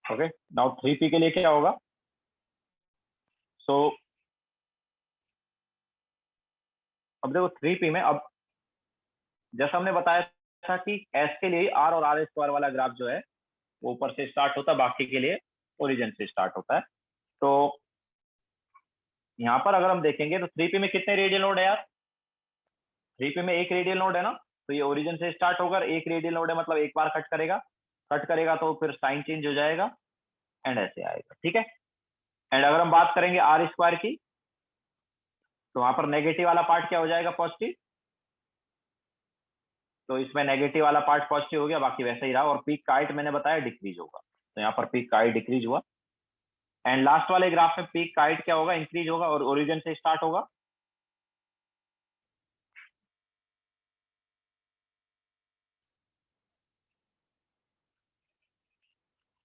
S1: ओके, नाउ 3p के लिए क्या होगा? सो अब देखो 3p में, अब जैसा हमने बताया था कि एस के लिए आर और आर स्क्वायर वाला ग्राफ जो है वो ऊपर से स्टार्ट होता है, बाकी के लिए ओरिजिन से स्टार्ट होता है। तो यहाँ पर अगर हम देखेंगे तो 3p में कितने रेडियल नोड है यार? 3p में एक रेडियल नोड है ना, तो ये ओरिजिन से स्टार्ट होकर एक रेडियल नोड है, मतलब एक बार कट करेगा तो फिर साइन चेंज हो जाएगा एंड ऐसे आएगा, ठीक है। एंड अगर हम बात करेंगे आर स्क्वायर की, तो वहां पर नेगेटिव वाला पार्ट क्या हो जाएगा? पॉजिटिव। तो इसमें नेगेटिव वाला पार्ट पॉजिटिव हो गया, बाकी वैसे ही रहा। और पीक का हाइट मैंने बताया डिक्रीज होगा, तो यहाँ पर पीक का हाइट डिक्रीज हुआ। एंड लास्ट वाले ग्राफ में पीक का हाइट क्या होगा? इंक्रीज होगा और ओरिजिन से स्टार्ट होगा।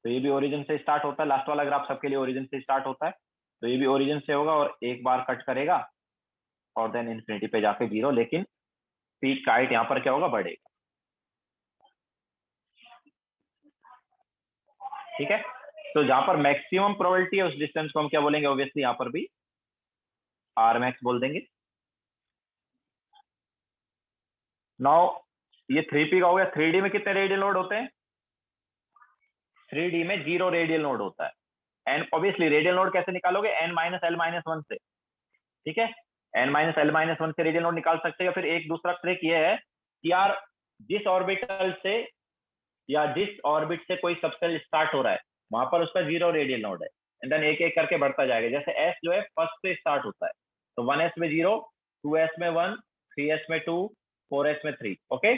S1: तो ये भी ओरिजिन से स्टार्ट होता है, लास्ट वाला ग्राफ सबके लिए ओरिजिन से स्टार्ट होता है। तो ये भी ओरिजिन से होगा और एक बार कट करेगा और देन इन्फिनिटी पे जाके जीरो, लेकिन पीक का हाइट यहाँ पर क्या होगा? बढ़ेगा, ठीक है। तो जहां पर मैक्सिमम प्रोबेबिलिटी है उस डिस्टेंस को हम क्या बोलेंगे? ऑब्वियसली यहाँ पर भी आर मैक्स बोल देंगे। नाउ ये 3p का हो गया। 3d में कितने रेडियल नोड होते हैं? 3d में 0 रेडियल नोड होता है। एन ऑब्वियसली रेडियल नोड कैसे निकालोगे? n minus L minus one से, ठीक है। n minus L minus one से रेडियल नोड निकाल सकते हैं। फिर एक दूसरा ट्रिक ये है कि यार जिस ऑर्बिटल से या जिस ऑर्बिट से कोई सबसेल स्टार्ट हो रहा है वहां पर उसका 0 रेडियल नोड है, एंड देन एक एक करके बढ़ता जाएगा। जैसे एस जो है फर्स्ट से स्टार्ट होता है, तो 1s में 0, 2s में 1, 3s में 2, 4s में 3, ओके।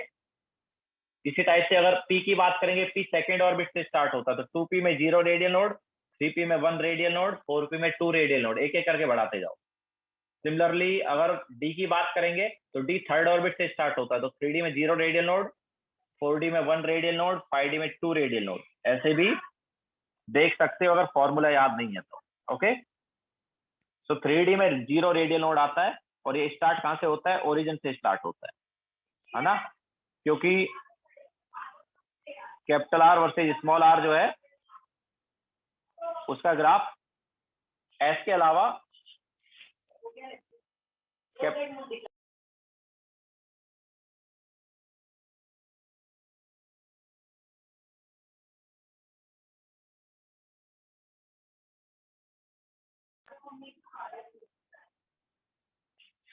S1: इसी टाइप से अगर पी की बात करेंगे, पी सेकेंड ऑर्बिट से स्टार्ट होता है, तो 2p में 0 रेडियल नोड, 3p में 1 रेडियल नोड, 4p में 2 रेडियल नोड, एक एक करके बढ़ाते जाओ। सिमिलरली अगर डी की बात करेंगे तो डी थर्ड ऑर्बिट से स्टार्ट होता है, तो 3d में 0 रेडियल नोड, 4d में 1 रेडियल नोड, 5d में 2 रेडियल नोड, ऐसे भी देख सकते हो अगर फॉर्मूला याद नहीं है तो, ओके। सो 3d में 0 रेडियल नोड आता है और ये स्टार्ट कहां से होता है? ओरिजिन से स्टार्ट होता है ना, क्योंकि capital R versus small R जो है उसका ग्राफ एस के अलावा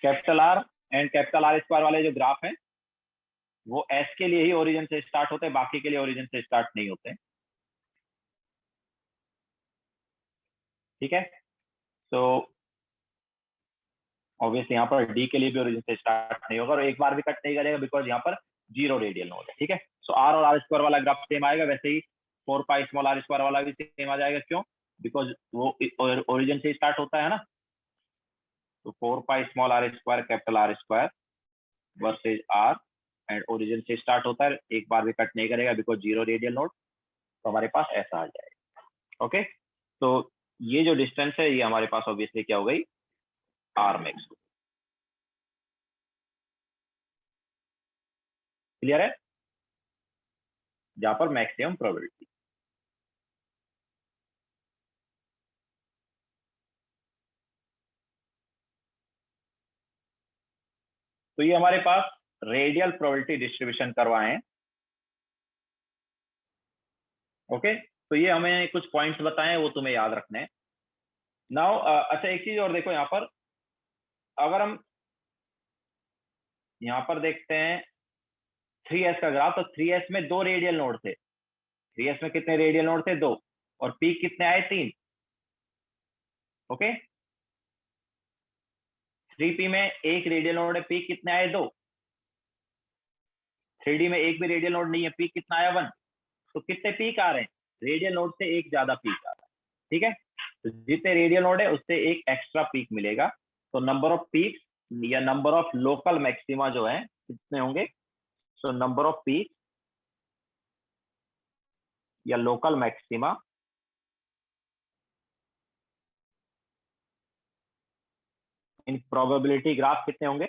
S1: capital R and capital R square वाले जो ग्राफ हैं वो एस के लिए ही ओरिजिन से स्टार्ट होते हैं, बाकी के लिए ओरिजिन से स्टार्ट नहीं होते, ठीक है। तो ऑब्वियसली यहाँ पर डी के लिए भी ओरिजिन से स्टार्ट नहीं होगा और एक बार भी कट नहीं करेगा, बिकॉज यहाँ पर 0 रेडियल नोड है, ठीक है। सो आर और आर स्क्वायर वाला ग्राफ सेम आएगा, वैसे ही 4 पाई स्मॉल आर स्क्वायर वाला भी सेम आ जाएगा। क्यों? बिकॉज वो ओरिजिन से स्टार्ट होता है ना। तो 4 pi small R square capital R square versus R and origin से स्टार्ट होता है, एक बार भी कट नहीं करेगा बिकॉज 0 रेडियल नोड। तो हमारे पास ऐसा आ जाएगा, ओके। तो ये जो डिस्टेंस है ये हमारे पास ऑब्वियसली क्या हो गई? R max. क्लियर है? जहां पर मैक्सिमम प्रोबेबिलिटी। तो ये हमारे पास रेडियल प्रोबेबिलिटी डिस्ट्रीब्यूशन करवाए हैं, ओके। तो ये हमें कुछ पॉइंट्स बताएं, वो तुम्हें याद रखने हैं। नाउ अच्छा एक चीज और देखो, यहाँ पर अगर हम यहाँ पर देखते हैं 3s का ग्राफ, तो 3s में 2 रेडियल नोड थे। 3s में कितने रेडियल नोड थे? 2। और पीक कितने आए? 3, ओके। 3p में एक रेडियल नोड है, पीक कितने आए? 2। 3d में एक भी रेडियल नोड नहीं है, पीक कितना आया? 1। तो कितने पीक आ रहे हैं? रेडियल नोड से एक ज्यादा पीक आ रहा है, ठीक है। तो जितने रेडियल नोड है उससे एक एक्स्ट्रा पीक मिलेगा। तो नंबर ऑफ पीक या नंबर ऑफ लोकल मैक्सिमा जो है कितने होंगे? सो नंबर ऑफ पीक या लोकल मैक्सिमा इन प्रोबेबिलिटी ग्राफ कितने होंगे?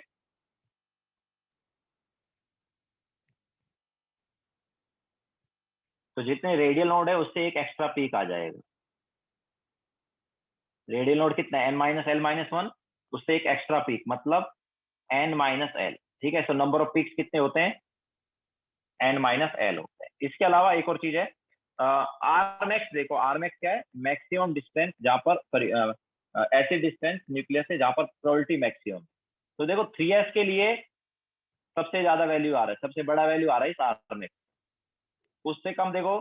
S1: तो जितने रेडियल नोड है उससे एक एक्स्ट्रा पीक आ जाएगा। रेडियल नोड कितना है, n-l-1, उससे एक एक्स्ट्रा पीक मतलब n-l। ठीक है, सो नंबर ऑफ पीक्स कितने होते हैं, n-l होते हैं। इसके अलावा एक और चीज है आरमैक्स। देखो आरमैक्स क्या है, मैक्सिमम डिस्टेंस जहां पर ऐसे डिस्टेंस न्यूक्लियस से जहां पर प्रोबेबिलिटी मैक्सिमम। तो देखो 3s के लिए सबसे ज्यादा वैल्यू आ रहा है, सबसे बड़ा वैल्यू आ रहा है इस आरमैक्स। उससे कम देखो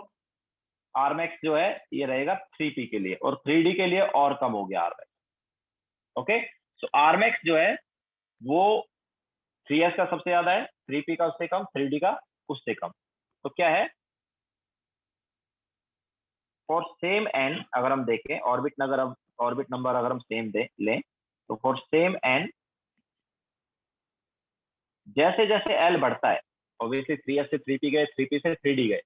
S1: आरमैक्स जो है ये रहेगा 3p के लिए, और 3d के लिए और कम हो गया आरमैक्स। ओके, सो आरमैक्स जो है वो 3s का सबसे ज्यादा है, 3p का उससे कम, 3d का उससे कम। तो क्या है, फॉर सेम n अगर हम देखें, ऑर्बिट नंबर अगर हम सेम लें, तो फॉर सेम n जैसे जैसे l बढ़ता है, ऑब्वियसली 3s से 3p गए, 3p से 3d गए,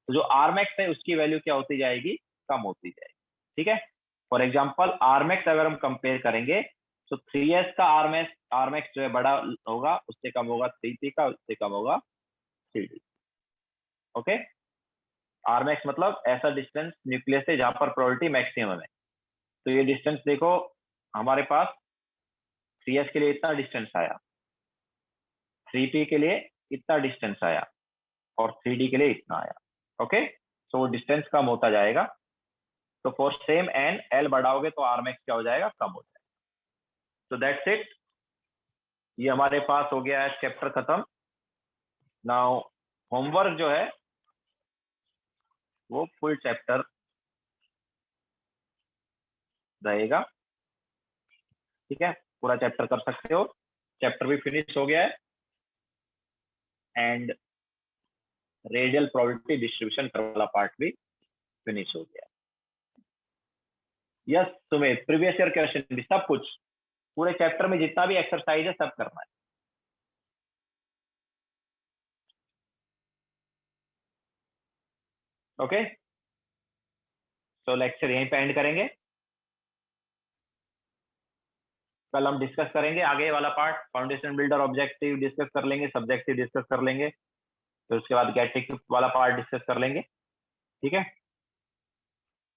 S1: तो जो आरमैक्स है उसकी वैल्यू क्या होती जाएगी, कम होती जाएगी। ठीक है, फॉर एग्जांपल आरमैक्स अगर हम कंपेयर करेंगे तो 3s का आरमैक्स जो है बड़ा होगा, उससे कम होगा 3p का, उससे कम होगा 3d। ओके, आरमैक्स मतलब ऐसा डिस्टेंस न्यूक्लियस से जहां पर प्रोबेबिलिटी मैक्सिमम है। तो ये डिस्टेंस देखो हमारे पास 3s के लिए इतना डिस्टेंस आया, 3p के लिए इतना डिस्टेंस आया, और 3d के लिए इतना आया। ओके, तो डिस्टेंस कम होता जाएगा। तो फॉर सेम n l बढ़ाओगे तो आरमैक्स क्या हो जाएगा, कम हो जाएगा। तो दैट्स इट, ये हमारे पास हो गया है चैप्टर खत्म। नाउ होमवर्क जो है वो फुल चैप्टर रहेगा। ठीक है, पूरा चैप्टर कर सकते हो, चैप्टर भी फिनिश हो गया है, एंड रेडियल प्रोबेबिलिटी डिस्ट्रीब्यूशन वाला पार्ट भी फिनिश हो गया है। यस तुम्हें प्रीवियस ईयर क्वेश्चन भी सब कुछ, पूरे चैप्टर में जितना भी एक्सरसाइज है सब करना है। ओके, तो लेक्चर यहीं पे एंड करेंगे। कल हम डिस्कस करेंगे आगे वाला part, foundation builder objective discuss कर लेंगे, सब्जेक्टिव डिस्कस कर लेंगे, फिर उसके बाद गेट इक्विप्ड वाला पार्ट डिस्कस कर लेंगे। ठीक है,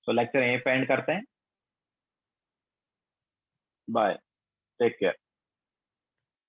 S1: तो लेक्चर यहीं पे एंड करते हैं। Bye, take care.